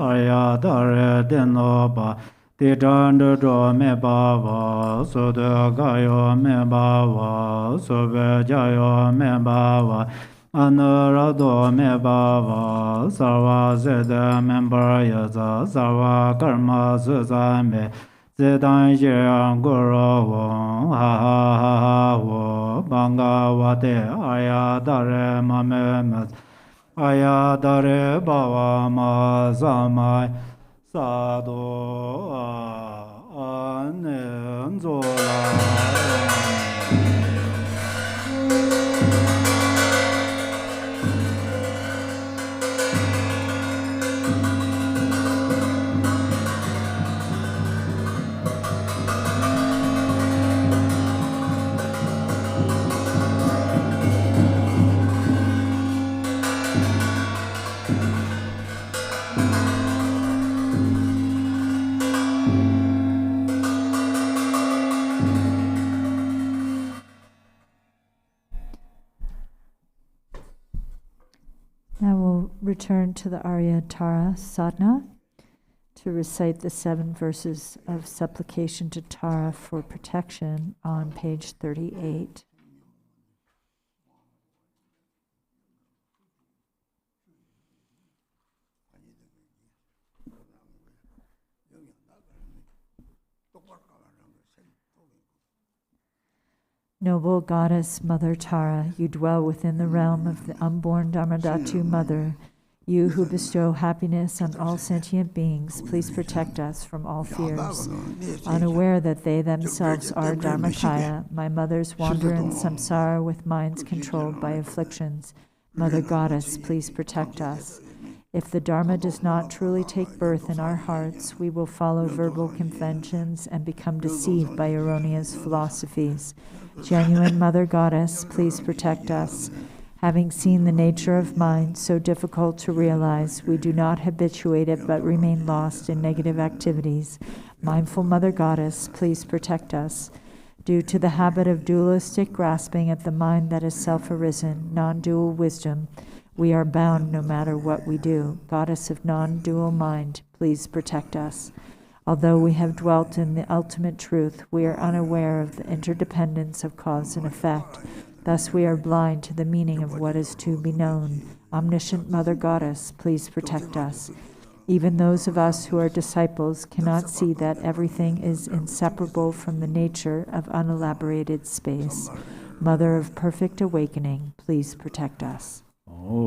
Arya Tara Denoba Titanda Me Bava Sudagayo Me Bava Subejayo Me Bava Anurado Me Bava Sarva Zeda Member Yaza Sarva Karma Suzame Zedan Jiran Guru Ha Ha Ha Ha Bangavate Arya Tara Mame Arya Tara Bava Ma Samai Sadhu Anenzola. Now we'll return to the Arya Tara sadhana to recite the 7 verses of supplication to Tara for protection on page 38. Noble Goddess Mother Tara, you dwell within the realm of the unborn Dharmadhatu Mother. You who bestow happiness on all sentient beings, please protect us from all fears. Unaware that they themselves are Dharmakaya, my mothers wander in samsara with minds controlled by afflictions. Mother Goddess, please protect us. If the Dharma does not truly take birth in our hearts, we will follow verbal conventions and become deceived by erroneous philosophies. Genuine Mother Goddess, please protect us. Having seen the nature of mind, so difficult to realize, we do not habituate it but remain lost in negative activities. Mindful Mother Goddess, please protect us. Due to the habit of dualistic grasping at the mind that is self-arisen, non-dual wisdom, we are bound no matter what we do. Goddess of non-dual mind, please protect us. Although we have dwelt in the ultimate truth, we are unaware of the interdependence of cause and effect. Thus we are blind to the meaning of what is to be known. Omniscient Mother Goddess, please protect us. Even those of us who are disciples cannot see that everything is inseparable from the nature of unelaborated space. Mother of perfect awakening, please protect us. Arya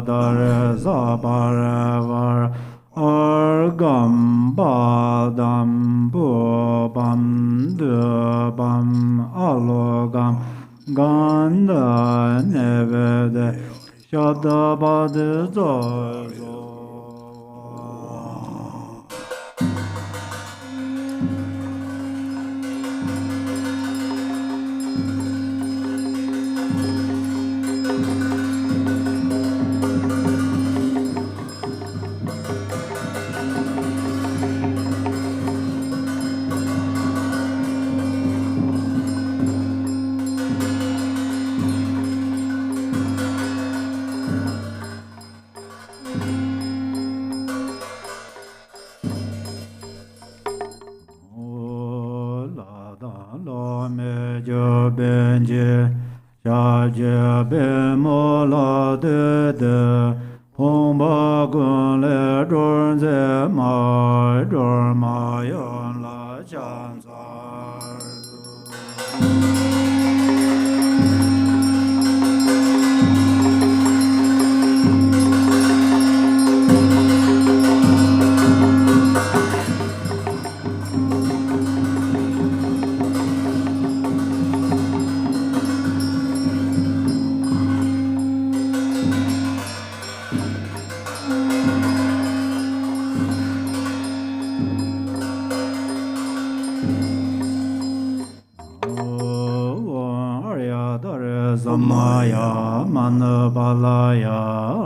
Tara Zambala Argam Badam Bubam Dubam Alogam Ganda Nevede Shadabad Zozo. Samaya Manubalaya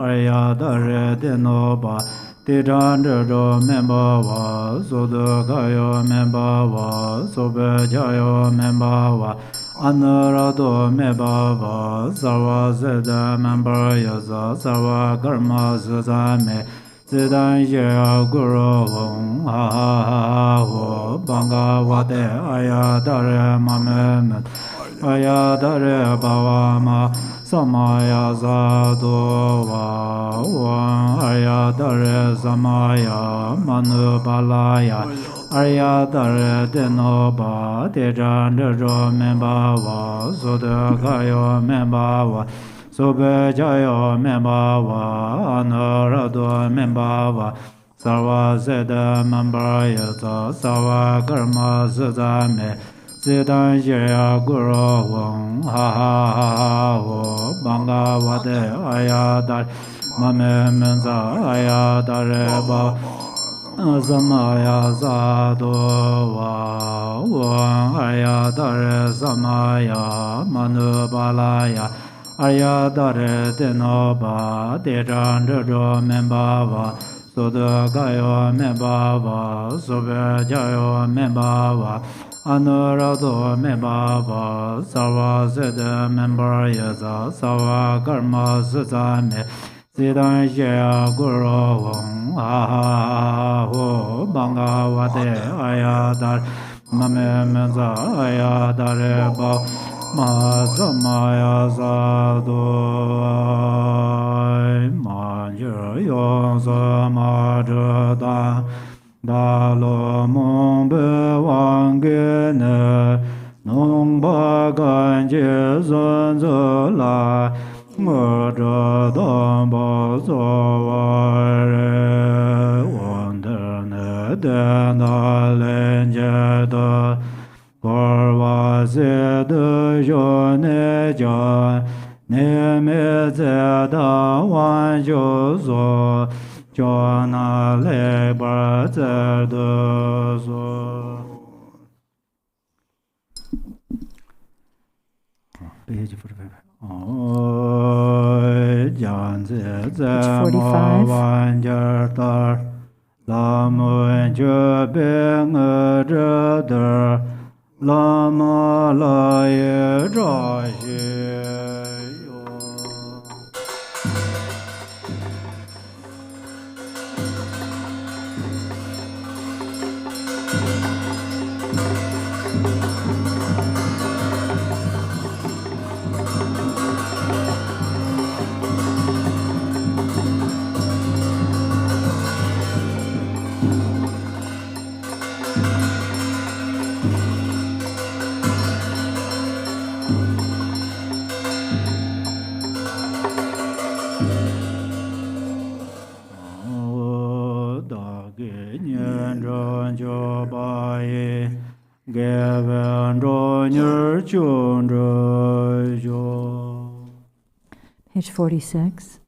Arya Tara Denoba Tidandro Membawa Sodagayo Membawa Sobejayo Membawa Anurado Membawa Sarva Zeda Membayaza Sarva Karma Zazame Zidan Jaya Guru Hong Ha Ha Ha Ho Bangavate Arya Tara Mamemet Arya Tara Bhavama Samaya Zado Va Arya Tara Samaya Manubalaya Arya Tara Denoba Tejandro Membawa Sodakayo Membawa Sobejayo Membawa Anurado Membawa Sarva Zeda Membayasa Sarva Karma Zazame Zidan Jaya Guru Hong Ha Ha Ha Ho Bangavate Arya Tara Mame Menza Arya Tara Ba Samaya Zado Va Arya Tara Samaya Manubalaya Arya Tara Denoba Tejandro Membawa Sodagayo Membawa Sobejayo Membawa Anurado Membawa Sarva Zeda Membayaza Sarva Karma Zazame Zidan Jaya Guru Hong Ha Ha Ho Bangavate Arya Tara Mame Menza Arya Tara Ba Samaya Zado Manjur Yon Samadra Dalo Mumbe Wangene Nungba Ganje Zanzala Murda Damba Zaware Wanderne Dena Lenjeda Korva Zede Jone Jan Neme Zeda Wanjozo Jona Lebar Zedozo. Page 45. Jan Zeze Wanjartar Lamu Jebeng Redder Lama Laye Rashi Page 46.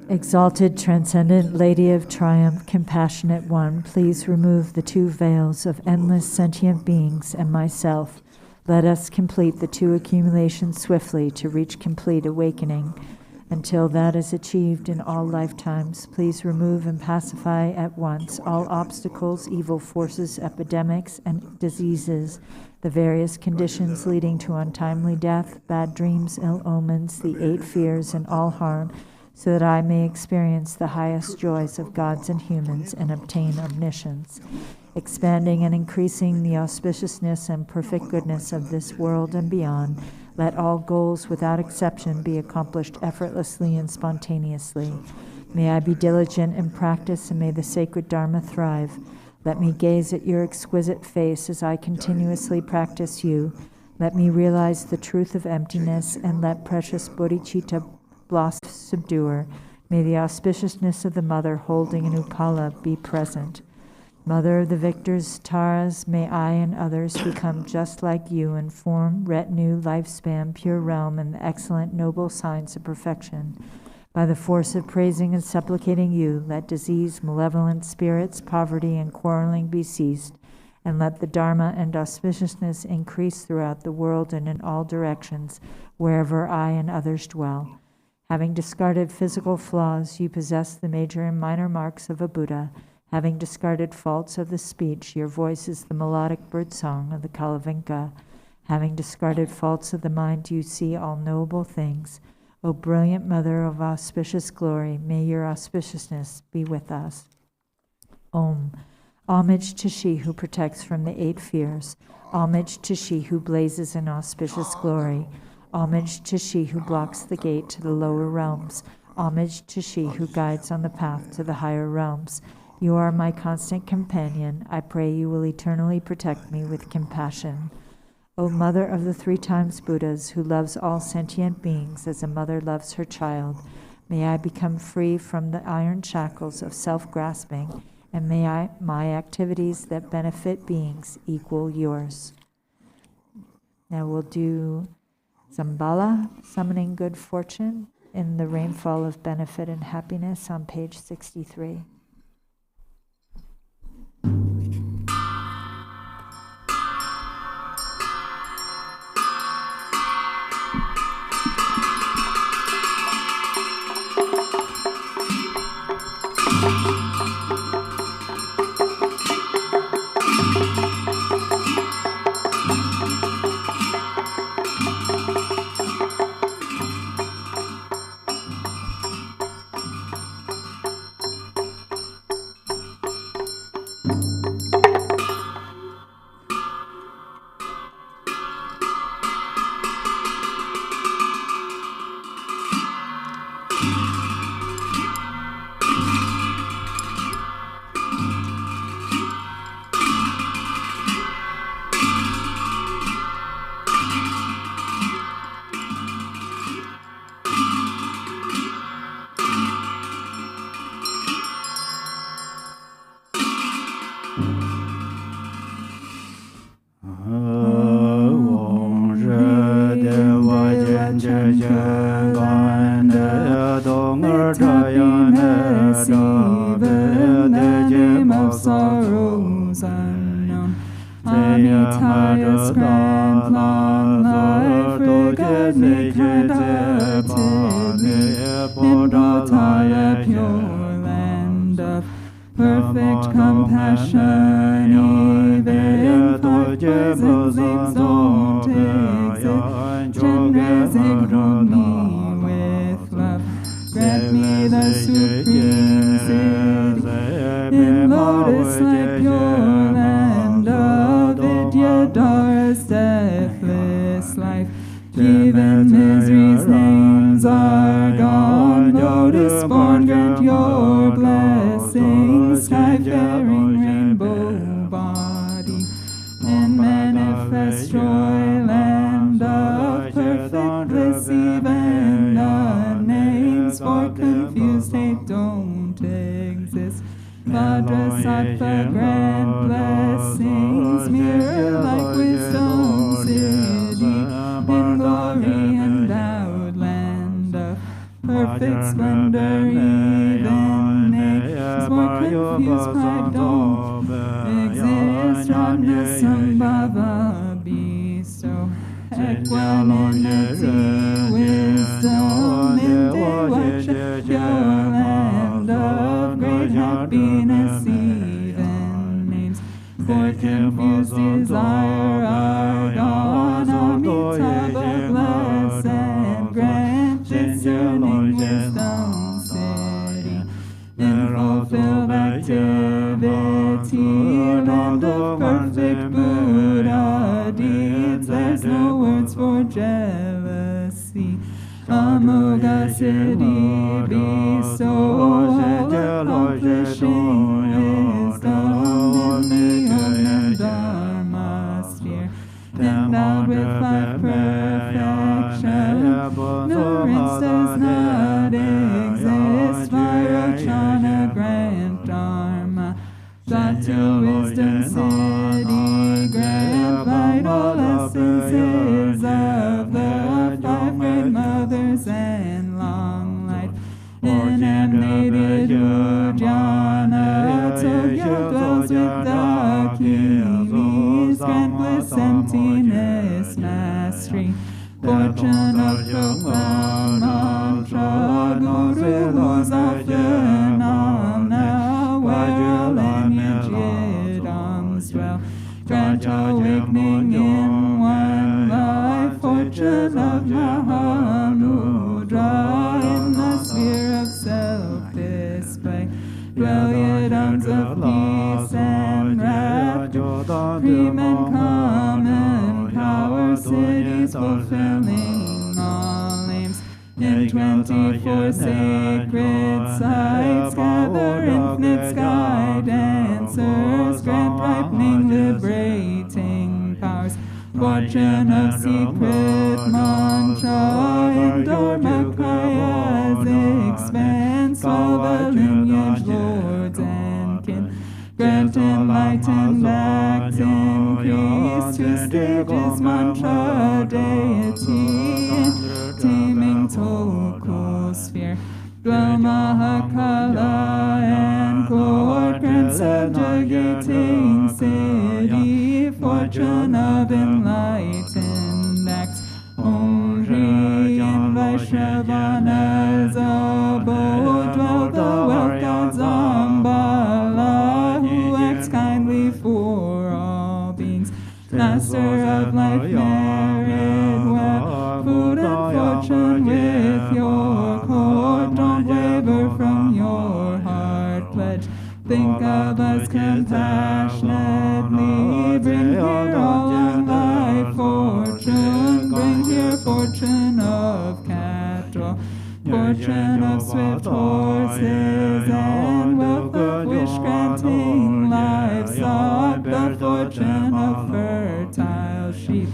Exalted, transcendent Lady of Triumph, Compassionate One, please remove the two veils of endless sentient beings and myself. Let us complete the two accumulations swiftly to reach complete awakening. Until that is achieved in all lifetimes, please remove and pacify at once all obstacles, evil forces, epidemics, and diseases, the various conditions leading to untimely death, bad dreams, ill omens, the 8 fears, and all harm, so that I may experience the highest joys of gods and humans and obtain omniscience. Expanding and increasing the auspiciousness and perfect goodness of this world and beyond, let all goals without exception be accomplished effortlessly and spontaneously. May I be diligent in practice, and may the sacred Dharma thrive. Let me gaze at your exquisite face as I continuously practice you. Let me realize the truth of emptiness, and let precious bodhicitta blossom subduer. May the auspiciousness of the mother holding an upala be present. Mother of the victors, Taras, may I and others become just like you in form, retinue, lifespan, pure realm, and the excellent noble signs of perfection. By the force of praising and supplicating you, let disease, malevolent spirits, poverty, and quarreling be ceased, and let the Dharma and auspiciousness increase throughout the world and in all directions, wherever I and others dwell. Having discarded physical flaws, you possess the major and minor marks of a Buddha. Having discarded faults of the speech, your voice is the melodic birdsong of the Kalavinka. Having discarded faults of the mind, you see all knowable things. O brilliant mother of auspicious glory, may your auspiciousness be with us. Om. Homage to she who protects from the 8 fears. Homage to she who blazes in auspicious glory. Homage to she who blocks the gate to the lower realms. Homage to she who guides on the path to the higher realms. You are my constant companion. I pray you will eternally protect me with compassion. O Mother of the 3 times Buddhas, who loves all sentient beings as a mother loves her child, may I become free from the iron shackles of self-grasping, and may my activities that benefit beings equal yours. Now we'll do Zambala, summoning good fortune, in the rainfall of benefit and happiness on page 63. Jana, Tokyo dwells with the king. Fortune of profound mantra, Guru who's often now, well lineage swell. Grant awakening in one life, fortune of Mahamudra, in the sphere of self-display. Dwell ye dawns of peace and rapture, supreme and common power, cities fulfilling all aims. In 24 sacred sites, gather infinite sky dancers, grant ripening, liberating powers. Fortune of secret mantra, in Dharmakayas expanse, swell the lineage lords and kin. Grant enlightened acts increase, 2 stages mantra deity, taming Tokosphere. Dwell Mahakala and Lord, grant subjugating city, fortune of enlightened acts. Om Shri in Vaishnavana's abode, dwell the wealth god Zambala, who acts kindly for all beings. Master of life, merit well, food and fortune with your court. Don't waver from your heart pledge. Think of us compassionately. Bring here all on life fortune. Bring here fortune of cattle, fortune of swift horses, and wealth of wish-granting livestock, the fortune of fertile sheep,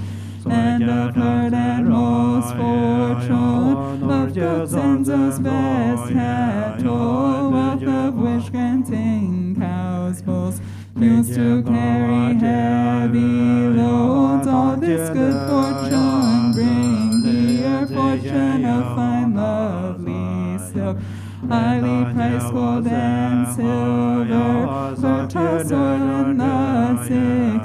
and of herd and most fortune of goats and those best cattle, wealth of wish-granting cows, bulls, mules to carry heavy loads. All this good fortune bring here, fortune of fine lovely silk, highly priced gold and silver, fertile soil and the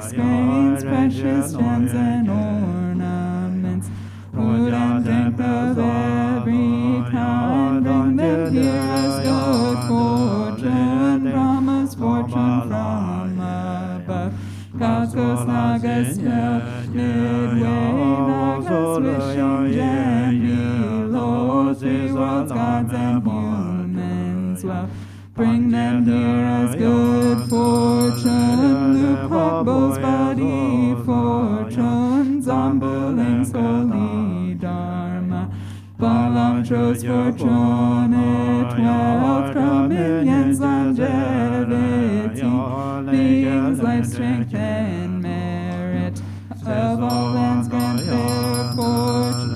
6 grains, precious gems and ornaments, food and drink of every kind. Bring them here as good fortune, Brahma's fortune from above. Cosmos Nagas spell midway, Nagas wishing gem below, 3 worlds, gods and humans well. Bring them here as good fortune, Lupak Bowl's body fortune, Zambaling's holy dharma, Balangcho's fortunate wealth, Kraminyan's longevity, beings life, strength, and merit, of all lands grant fair fortune.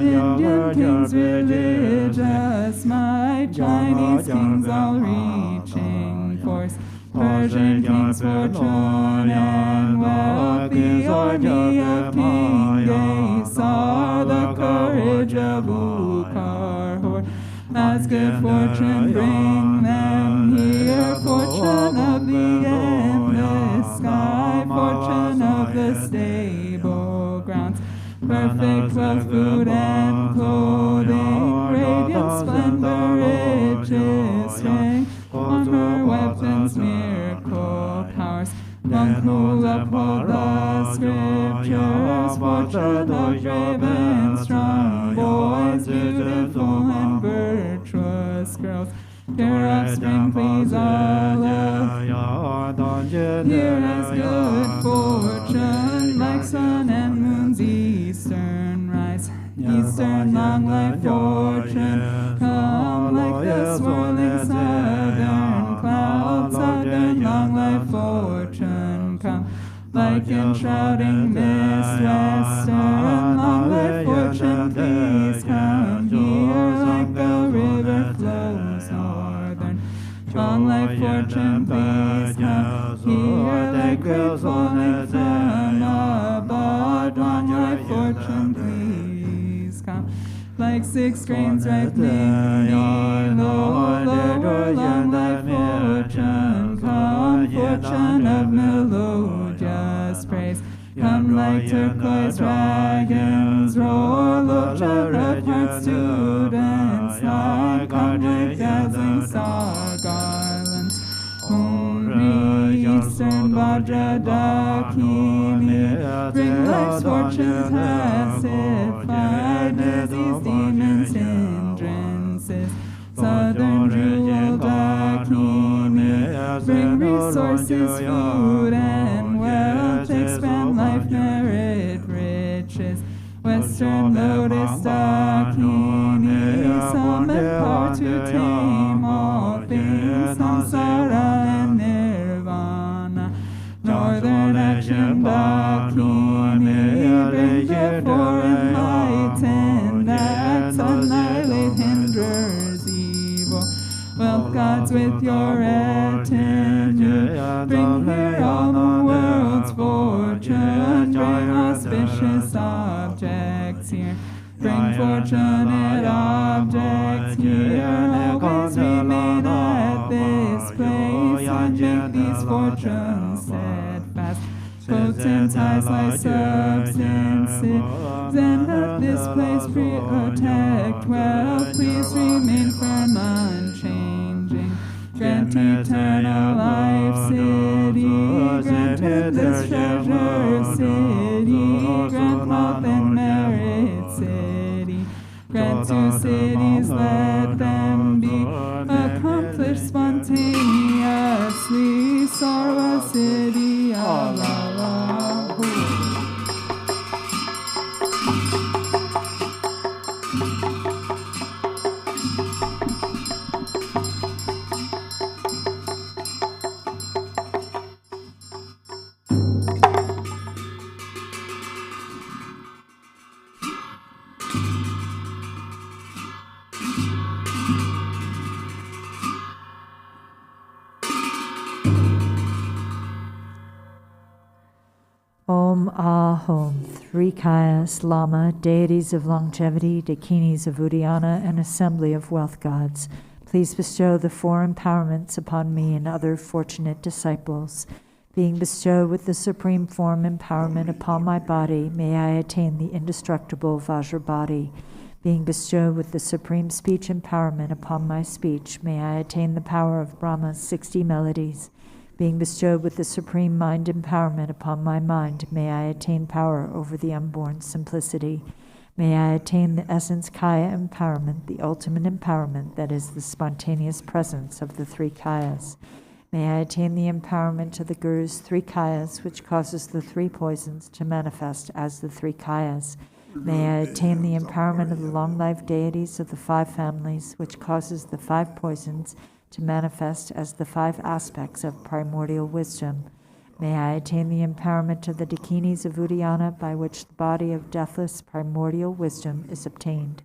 Indian kings religious might, Chinese kings all reaching force, Persian kings fortune and wealth, the army of King Gesar, the courage of Ukar. As good fortune bring them here, fortune of the endless sky, fortune of the stable grounds, perfect wealth, food and clothing, radiant splendor, riches, strength, armor, weapons, miracle powers, monk who uphold the scriptures, fortune of brave and strong boys, beautiful and virtuous girls. Your offspring please all of here as good fortune, like sun and moon's eastern rise, eastern long life fortune, come like the swirling southern clouds, southern long life fortune, come like enshrouding mist, western long life fortune, please come here, like the river flows northern, long life fortune, please come here, like great falling from above, long life fortune, please come, like 6 grains ripening below, lower long life fortune, come, fortune of melodious praise, Come like turquoise dragons, roar, look of heart students, like come like dazzling star garlands. Hungry Eastern Vajra Dakini, bring life's fortune pacified, disease, demons, hindrances. Southern Jewel Dakini, bring resources, food and wealth, expand life, merit, riches. Western Lotus Dakini, summon power to tame all things, samsara and nirvana. Northern Action Dakini, bring the four enlightened acts, annihilate hinders evil. Wealth gods with your retinue, bring here all the world's fortune, bring auspicious objects here. Bring fortunate objects here, always remain at this place, and make these fortunes steadfast. Potent ties like substances, and at this place protect wealth, please remain firm, unchanging. Grant eternal life, city, grant this treasure, city, grant wealth and merit, city. Grant to cities, let them be accomplished spontaneously. Sarva city, Allah. Om Ahom, three Kayas, Lama, deities of longevity, Dakinis of Uddiyana, and assembly of wealth gods. Please bestow the four empowerments upon me and other fortunate disciples. Being bestowed with the supreme form empowerment upon my body, may I attain the indestructible Vajra body. Being bestowed with the supreme speech empowerment upon my speech, may I attain the power of Brahma's 60 melodies. Being bestowed with the supreme mind empowerment upon my mind, may I attain power over the unborn simplicity. May I attain the essence Kaya empowerment, the ultimate empowerment that is the spontaneous presence of the three Kayas. May I attain the empowerment of the Guru's three Kayas, which causes the three poisons to manifest as the three Kayas. May I attain the empowerment of the long-lived deities of the five families, which causes the five poisons to manifest as the five aspects of primordial wisdom. May I attain the empowerment of the Dakinis of Uddiyana, by which the body of deathless primordial wisdom is obtained.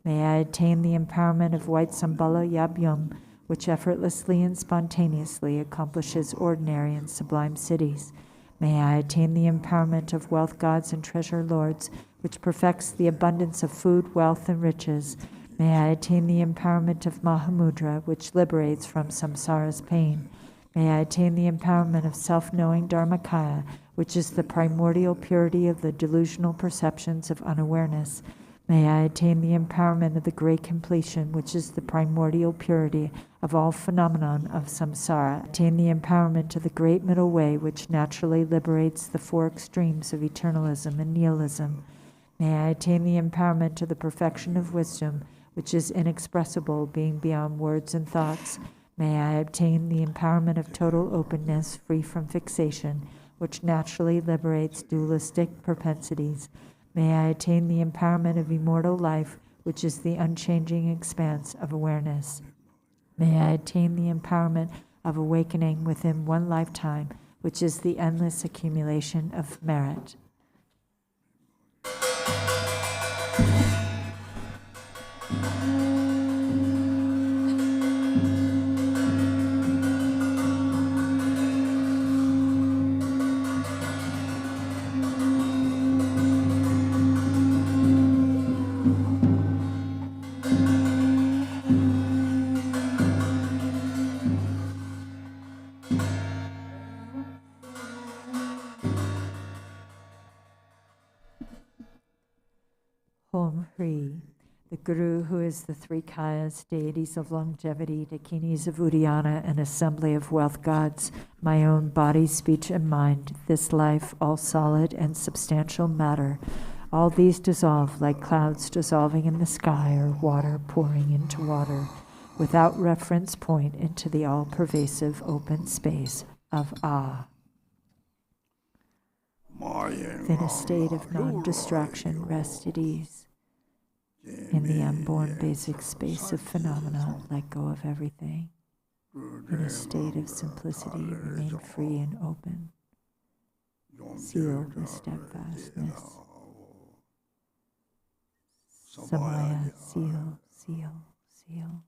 May I attain the empowerment of white Zambala Yabyum, which effortlessly and spontaneously accomplishes ordinary and sublime cities. May I attain the empowerment of wealth gods and treasure lords, which perfects the abundance of food, wealth, and riches. May I attain the empowerment of Mahamudra, which liberates from samsara's pain. May I attain the empowerment of self-knowing Dharmakaya, which is the primordial purity of the delusional perceptions of unawareness. May I attain the empowerment of the great completion, which is the primordial purity of all phenomenon of samsara. Attain the empowerment of the great middle way, which naturally liberates the four extremes of eternalism and nihilism. May I attain the empowerment of the perfection of wisdom, which is inexpressible, being beyond words and thoughts. May I obtain the empowerment of total openness, free from fixation, which naturally liberates dualistic propensities. May I attain the empowerment of immortal life, which is the unchanging expanse of awareness. May I attain the empowerment of awakening within one lifetime, which is the endless accumulation of merit. Guru, who is the three Kayas, deities of longevity, dakinis of Uddiyana, and assembly of wealth gods, my own body, speech, and mind, this life, all solid and substantial matter, all these dissolve like clouds dissolving in the sky or water pouring into water, without reference point into the all-pervasive open space of Ah. In a state of non-distraction, rest at ease. In the unborn basic space of phenomena, let go of everything. In a state of simplicity, remain free and open. Seal with steadfastness. Samaya, seal, seal, seal.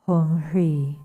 Hom Hri,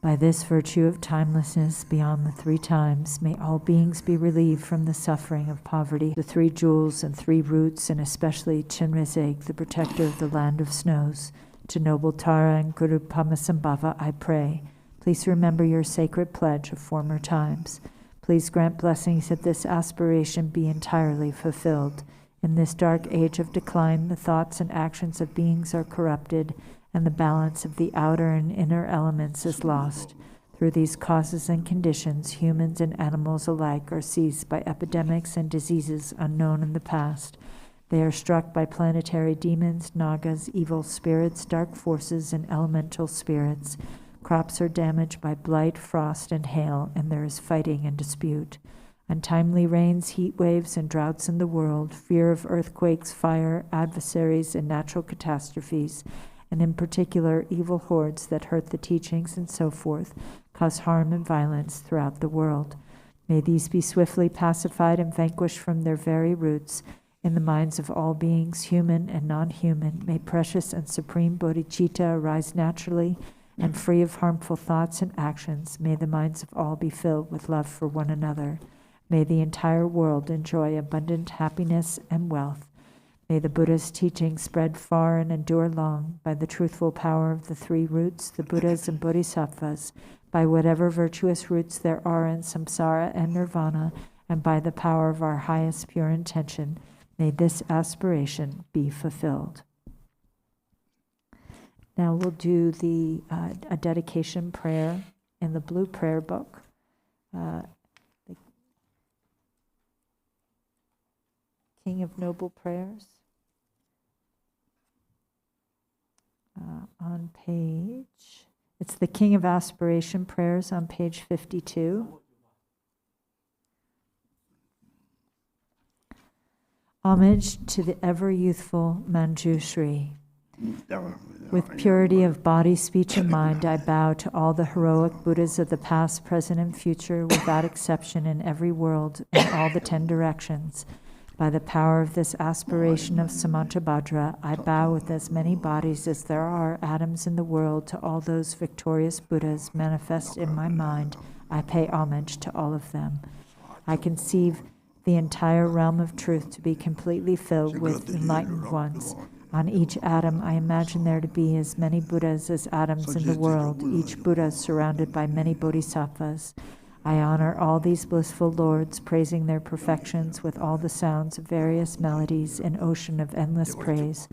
by this virtue of timelessness beyond the three times, may all beings be relieved from the suffering of poverty, the three jewels and three roots, and especially Chinrezig, the protector of the land of snows. To noble Tara and Guru Pamasambhava I pray, please remember your sacred pledge of former times. Please grant blessings that this aspiration be entirely fulfilled. In this dark age of decline, the thoughts and actions of beings are corrupted, and the balance of the outer and inner elements is lost. Through these causes and conditions, humans and animals alike are seized by epidemics and diseases unknown in the past. They are struck by planetary demons, nagas, evil spirits, dark forces, and elemental spirits. Crops are damaged by blight, frost, and hail, and there is fighting and dispute. Untimely rains, heat waves, and droughts in the world, fear of earthquakes, fire, adversaries, and natural catastrophes, and in particular evil hordes that hurt the teachings and so forth, cause harm and violence throughout the world. May these be swiftly pacified and vanquished from their very roots in the minds of all beings, human and non-human. May precious and supreme bodhicitta arise naturally and free of harmful thoughts and actions. May the minds of all be filled with love for one another. May the entire world enjoy abundant happiness and wealth. May the Buddha's teaching spread far and endure long by the truthful power of the three roots, the Buddhas and Bodhisattvas, by whatever virtuous roots there are in samsara and nirvana, and by the power of our highest pure intention. May this aspiration be fulfilled. Now we'll do a dedication prayer in the blue prayer book. The King of Noble Prayers. On page, it's the King of Aspiration Prayers on page 52. Homage to the ever-youthful Manjushri. With purity of body, speech, and mind, I bow to all the heroic Buddhas of the past, present, and future, without exception, in every world, in all the 10 directions. By the power of this aspiration of Samantabhadra, I bow with as many bodies as there are atoms in the world to all those victorious Buddhas manifest in my mind. I pay homage to all of them. I conceive the entire realm of truth to be completely filled with enlightened ones. On each atom, I imagine there to be as many Buddhas as atoms in the world, each Buddha surrounded by many bodhisattvas. I honor all these blissful lords, praising their perfections with all the sounds of various melodies, an ocean of endless praise.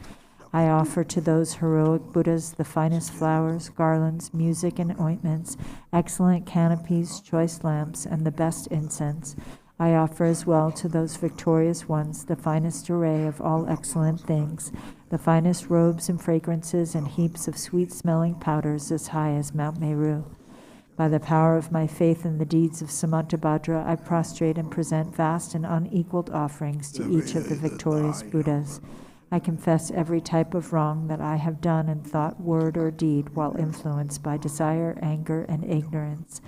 I offer to those heroic Buddhas the finest flowers, garlands, music, and ointments, excellent canopies, choice lamps, and the best incense. I offer as well to those victorious ones the finest array of all excellent things, the finest robes and fragrances, and heaps of sweet-smelling powders as high as Mount Meru. By the power of my faith in the deeds of Samantabhadra, I prostrate and present vast and unequaled offerings to each of the victorious Buddhas. I confess every type of wrong that I have done in thought, word, or deed while influenced by desire, anger, and ignorance.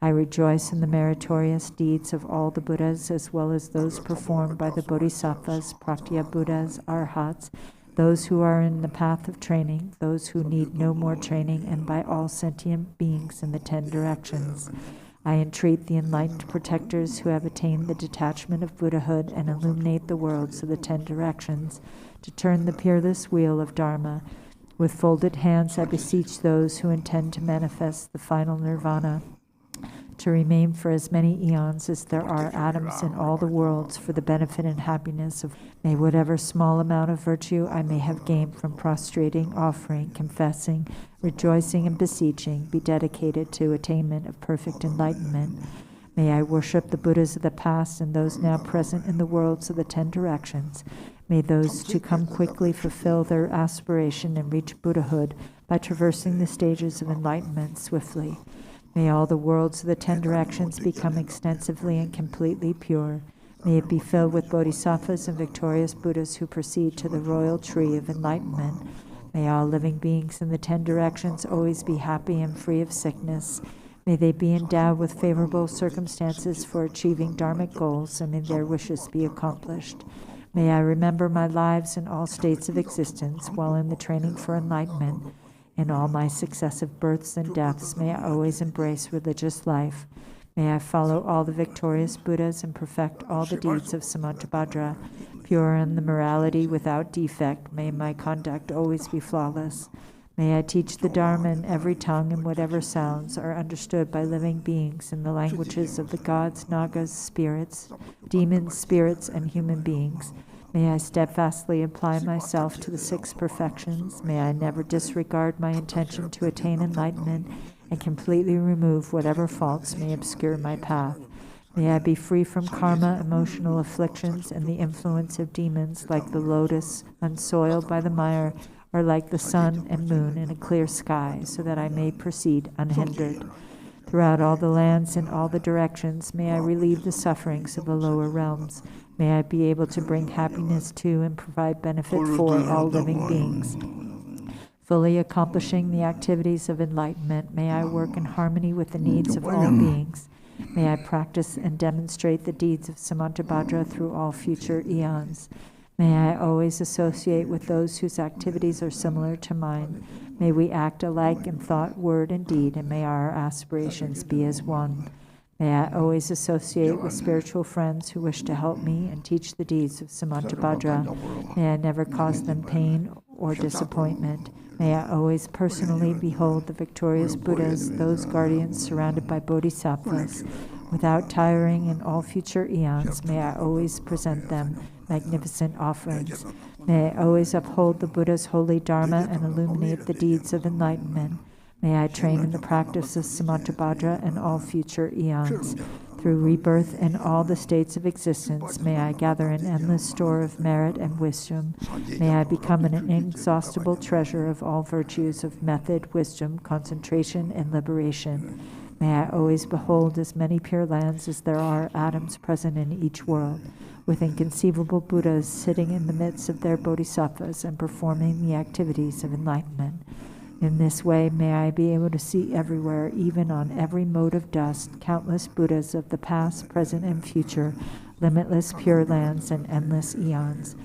I rejoice in the meritorious deeds of all the Buddhas, as well as those performed by the Bodhisattvas, Praktya Buddhas, Arhats, those who are in the path of training, those who need no more training, and by all sentient beings in the 10 directions. I entreat the enlightened protectors who have attained the detachment of Buddhahood and illuminate the worlds of the 10 directions to turn the peerless wheel of Dharma. With folded hands, I beseech those who intend to manifest the final nirvana to remain for as many eons as there are atoms in all the worlds for the benefit and happiness of may whatever small amount of virtue I may have gained from prostrating, offering, confessing, rejoicing, and beseeching be dedicated to attainment of perfect enlightenment. May I worship the Buddhas of the past and those now present in the worlds of the 10 directions. May those to come quickly fulfill their aspiration and reach Buddhahood by traversing the stages of enlightenment swiftly. May all the worlds of the 10 directions become extensively and completely pure. May it be filled with bodhisattvas and victorious Buddhas who proceed to the royal tree of enlightenment. May all living beings in the 10 directions always be happy and free of sickness. May they be endowed with favorable circumstances for achieving dharmic goals, and may their wishes be accomplished. May I remember my lives in all states of existence while in the training for enlightenment. In all my successive births and deaths, may I always embrace religious life. May I follow all the victorious Buddhas and perfect all the deeds of Samantabhadra. Pure in the morality without defect, may my conduct always be flawless. May I teach the Dharma in every tongue and whatever sounds are understood by living beings in the languages of the gods, nagas, spirits, demons, spirits, and human beings. May I steadfastly apply myself to the 6 perfections. May I never disregard my intention to attain enlightenment and completely remove whatever faults may obscure my path. May I be free from karma, emotional afflictions, and the influence of demons like the lotus unsoiled by the mire, or like the sun and moon in a clear sky, so that I may proceed unhindered. Throughout all the lands and all the directions, may I relieve the sufferings of the lower realms. May I be able to bring happiness to and provide benefit for all living beings. Fully accomplishing the activities of enlightenment, may I work in harmony with the needs of all beings. May I practice and demonstrate the deeds of Samantabhadra through all future eons. May I always associate with those whose activities are similar to mine. May we act alike in thought, word, and deed, and may our aspirations be as one. May I always associate with spiritual friends who wish to help me and teach the deeds of Samantabhadra. May I never cause them pain or disappointment. May I always personally behold the victorious Buddhas, those guardians surrounded by bodhisattvas. Without tiring in all future eons, may I always present them magnificent offerings. May I always uphold the Buddha's holy Dharma and illuminate the deeds of enlightenment. May I train in the practice of Samantabhadra in all future eons. Through rebirth in all the states of existence, may I gather an endless store of merit and wisdom. May I become an inexhaustible treasure of all virtues of method, wisdom, concentration, and liberation. May I always behold as many pure lands as there are atoms present in each world, with inconceivable Buddhas sitting in the midst of their bodhisattvas and performing the activities of enlightenment. In this way, may I be able to see everywhere, even on every mote of dust, countless Buddhas of the past, present, and future, limitless pure lands, and endless eons.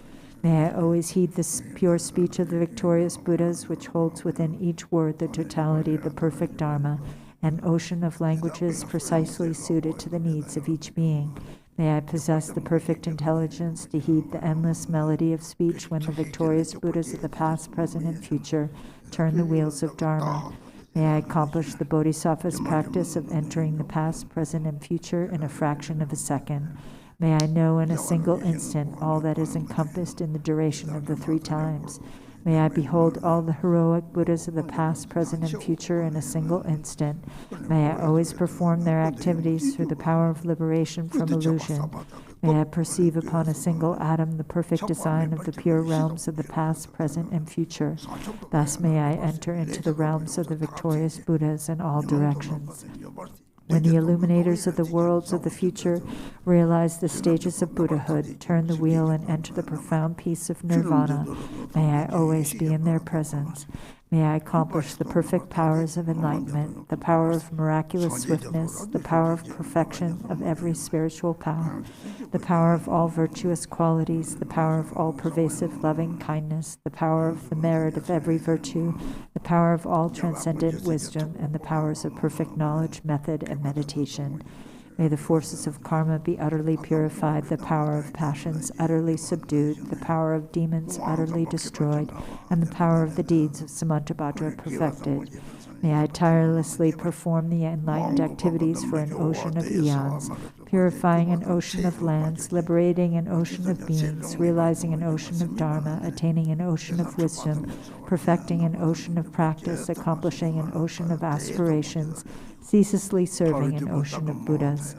May I always heed the pure speech of the victorious Buddhas, which holds within each word the totality of the perfect Dharma, an ocean of languages precisely suited to the needs of each being. May I possess the perfect intelligence to heed the endless melody of speech when the victorious Buddhas of the past, present, and future turn the wheels of Dharma. May I accomplish the Bodhisattva's practice of entering the past, present, and future in a fraction of a second. May I know in a single instant all that is encompassed in the duration of the 3 times. May I behold all the heroic Buddhas of the past, present, and future in a single instant. May I always perform their activities through the power of liberation from illusion. May I perceive upon a single atom the perfect design of the pure realms of the past, present, and future. Thus may I enter into the realms of the victorious Buddhas in all directions. When the illuminators of the worlds of the future realize the stages of Buddhahood, turn the wheel, and enter the profound peace of nirvana, may I always be in their presence. May I accomplish the perfect powers of enlightenment, the power of miraculous swiftness, the power of perfection of every spiritual power, the power of all virtuous qualities, the power of all pervasive loving kindness, the power of the merit of every virtue, the power of all transcendent wisdom, and the powers of perfect knowledge, method, and meditation. May the forces of karma be utterly purified, the power of passions utterly subdued, the power of demons utterly destroyed, and the power of the deeds of Samantabhadra perfected. May I tirelessly perform the enlightened activities for an ocean of eons, purifying an ocean of lands, liberating an ocean of beings, realizing an ocean of dharma, attaining an ocean of wisdom, perfecting an ocean of practice, accomplishing an ocean of aspirations, ceaselessly serving an ocean of Buddhas.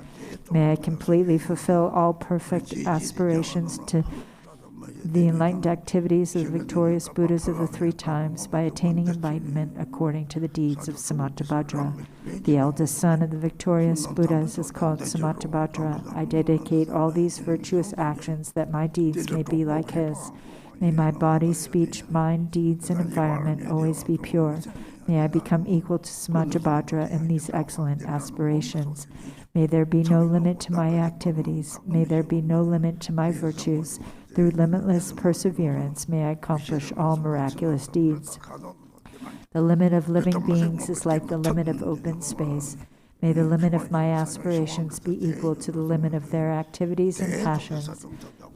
May I completely fulfill all perfect aspirations to the enlightened activities of the victorious Buddhas of the 3 times by attaining enlightenment according to the deeds of Samantabhadra. The eldest son of the victorious Buddhas is called Samantabhadra. I dedicate all these virtuous actions that my deeds may be like his. May my body, speech, mind, deeds, and environment always be pure. May I become equal to Samantabhadra in these excellent aspirations. May there be no limit to my activities. May there be no limit to my virtues. Through limitless perseverance, may I accomplish all miraculous deeds. The limit of living beings is like the limit of open space. May the limit of my aspirations be equal to the limit of their activities and passions.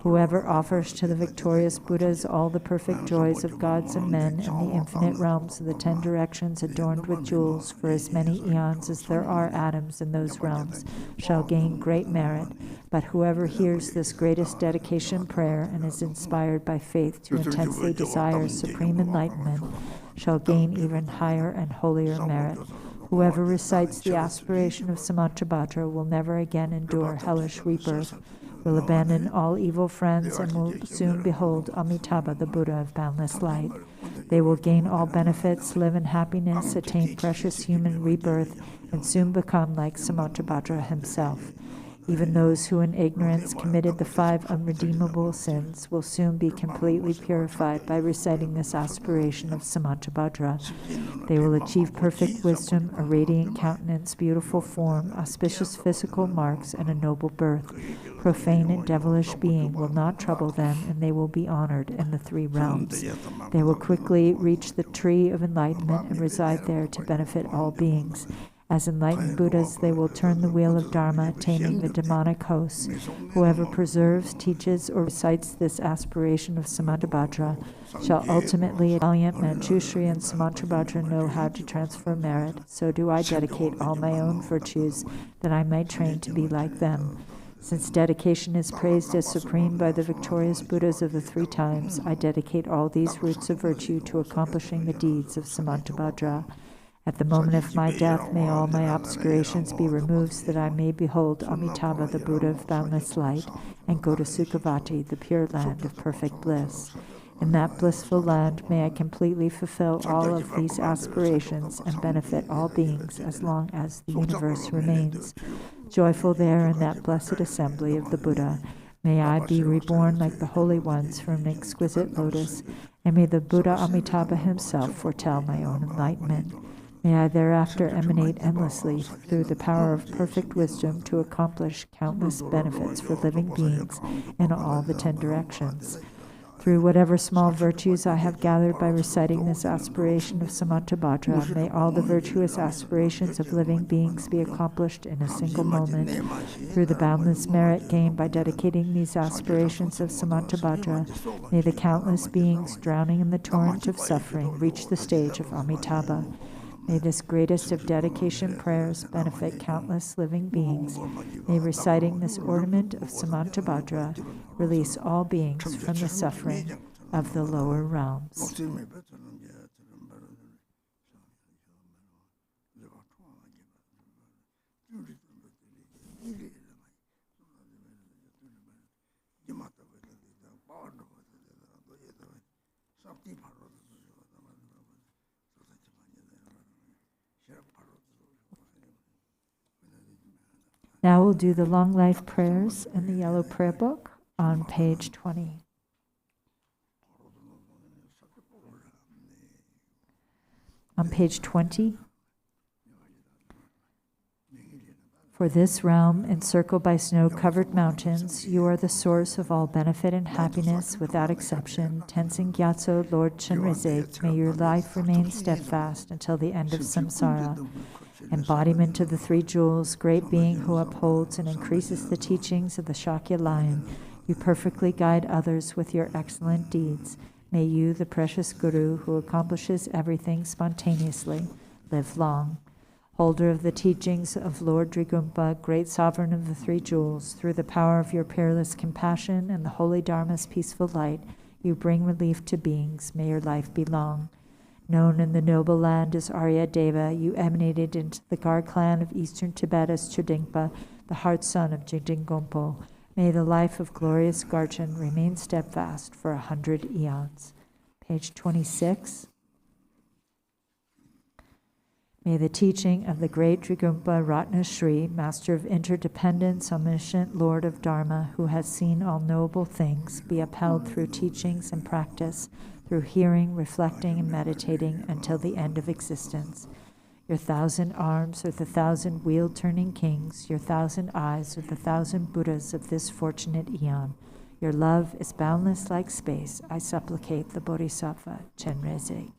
Whoever offers to the victorious Buddhas all the perfect joys of gods and men and the infinite realms of the 10 directions adorned with jewels for as many eons as there are atoms in those realms shall gain great merit. But whoever hears this greatest dedication prayer and is inspired by faith to intensely desire supreme enlightenment shall gain even higher and holier merit. Whoever recites the aspiration of Samantabhadra will never again endure hellish rebirth, will abandon all evil friends, and will soon behold Amitabha, the Buddha of boundless light. They will gain all benefits, live in happiness, attain precious human rebirth, and soon become like Samantabhadra himself. Even those who in ignorance committed the 5 unredeemable sins will soon be completely purified by reciting this aspiration of Samantabhadra. They will achieve perfect wisdom, a radiant countenance, beautiful form, auspicious physical marks, and a noble birth. Profane and devilish being will not trouble them, and they will be honored in the 3 realms. They will quickly reach the tree of enlightenment and reside there to benefit all beings. As enlightened Buddhas, they will turn the wheel of Dharma, taming the demonic hosts. Whoever preserves, teaches, or recites this aspiration of Samantabhadra shall ultimately, valiant Manjushri and Samantabhadra know how to transfer merit. So do I dedicate all my own virtues, that I might train to be like them. Since dedication is praised as supreme by the victorious Buddhas of the 3 times, I dedicate all these roots of virtue to accomplishing the deeds of Samantabhadra. At the moment of my death, may all my obscurations be removed so that I may behold Amitabha, the Buddha of boundless light, and go to Sukhavati, the pure land of perfect bliss. In that blissful land, may I completely fulfill all of these aspirations and benefit all beings as long as the universe remains. Joyful there in that blessed assembly of the Buddha, may I be reborn like the holy ones from an exquisite lotus, and may the Buddha Amitabha himself foretell my own enlightenment. May I thereafter emanate endlessly through the power of perfect wisdom to accomplish countless benefits for living beings in all the 10 directions. Through whatever small virtues I have gathered by reciting this aspiration of Samantabhadra, may all the virtuous aspirations of living beings be accomplished in a single moment. Through the boundless merit gained by dedicating these aspirations of Samantabhadra, may the countless beings drowning in the torrent of suffering reach the stage of Amitabha. May this greatest of dedication prayers benefit countless living beings. May reciting this ornament of Samantabhadra release all beings from the suffering of the lower realms. Now we'll do the long life prayers in the yellow prayer book on page 20. On page 20, for this realm, encircled by snow-covered mountains, you are the source of all benefit and happiness without exception. Tenzin Gyatso, Lord Chenrezig, may your life remain steadfast until the end of samsara. Embodiment of the three jewels, great being who upholds and increases the teachings of the Shakya lion, you perfectly guide others with your excellent deeds. May you, the precious Guru, who accomplishes everything spontaneously, live long. Holder of the teachings of Lord Drigumpa, great sovereign of the three jewels, through the power of your peerless compassion and the holy Dharma's peaceful light, you bring relief to beings. May your life be long. Known in the noble land as Arya Deva, you emanated into the Gar clan of eastern Tibet as Chodingpa, the heart son of Jigding Gompo. May the life of glorious Garchen remain steadfast for 100 eons. Page 26. May the teaching of the great Drigumpa Ratna Shri, Master of Interdependence, Omniscient Lord of Dharma, who has seen all knowable things, be upheld through teachings and practice, through hearing, reflecting, and meditating until the end of existence. Your 1,000 arms are the 1,000 wheel-turning kings. Your 1,000 eyes are the 1,000 Buddhas of this fortunate eon. Your love is boundless like space. I supplicate the Bodhisattva Chenrezig.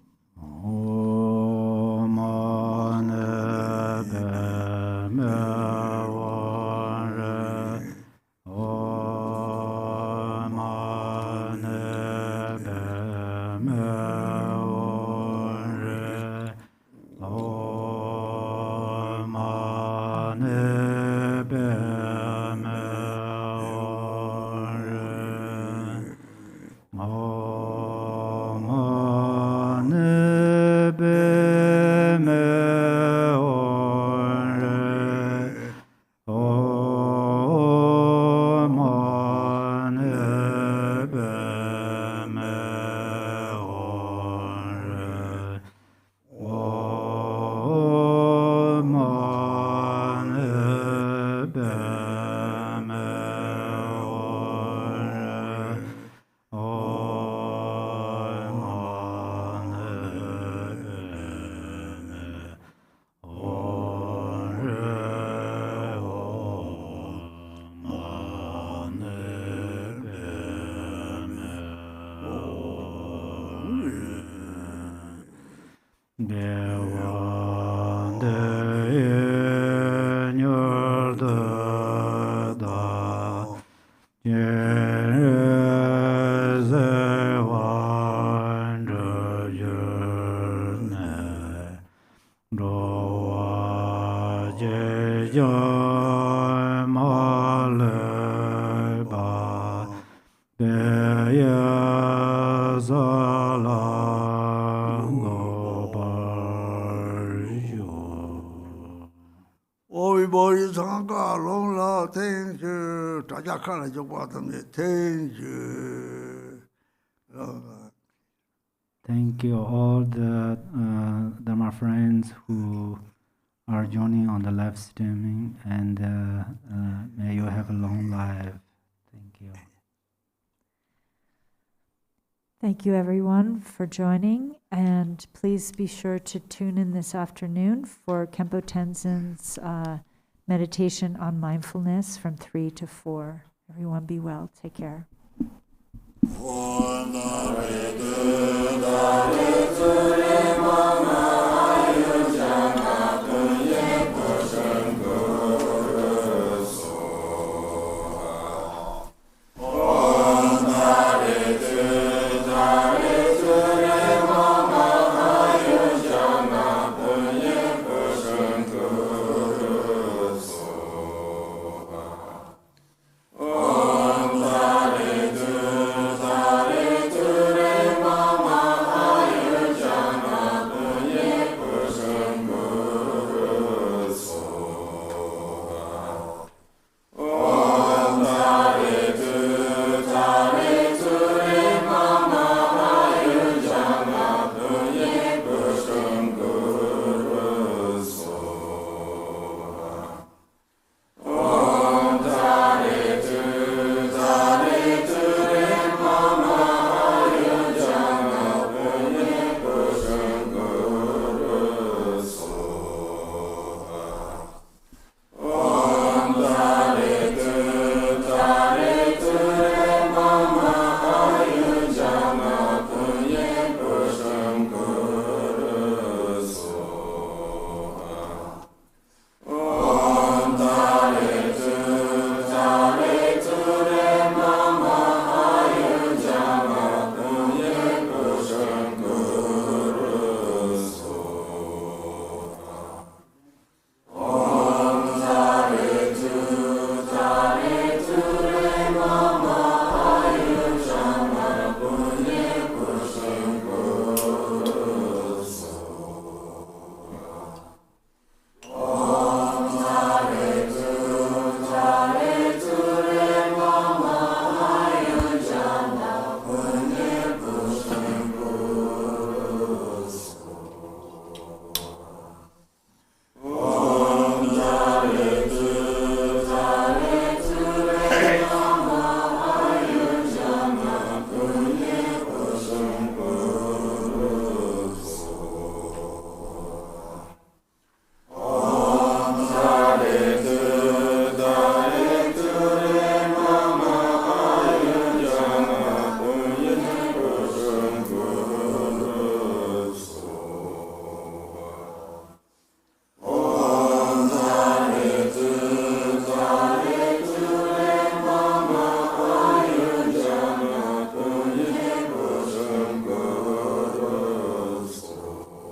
Thank you all the Dharma friends who are joining on the live streaming, and may you have a long life. Thank you. Thank you, everyone, for joining, and please be sure to tune in this afternoon for Khenpo Tenzin's meditation on mindfulness from 3 to 4. Everyone be well. Take care. Pondare,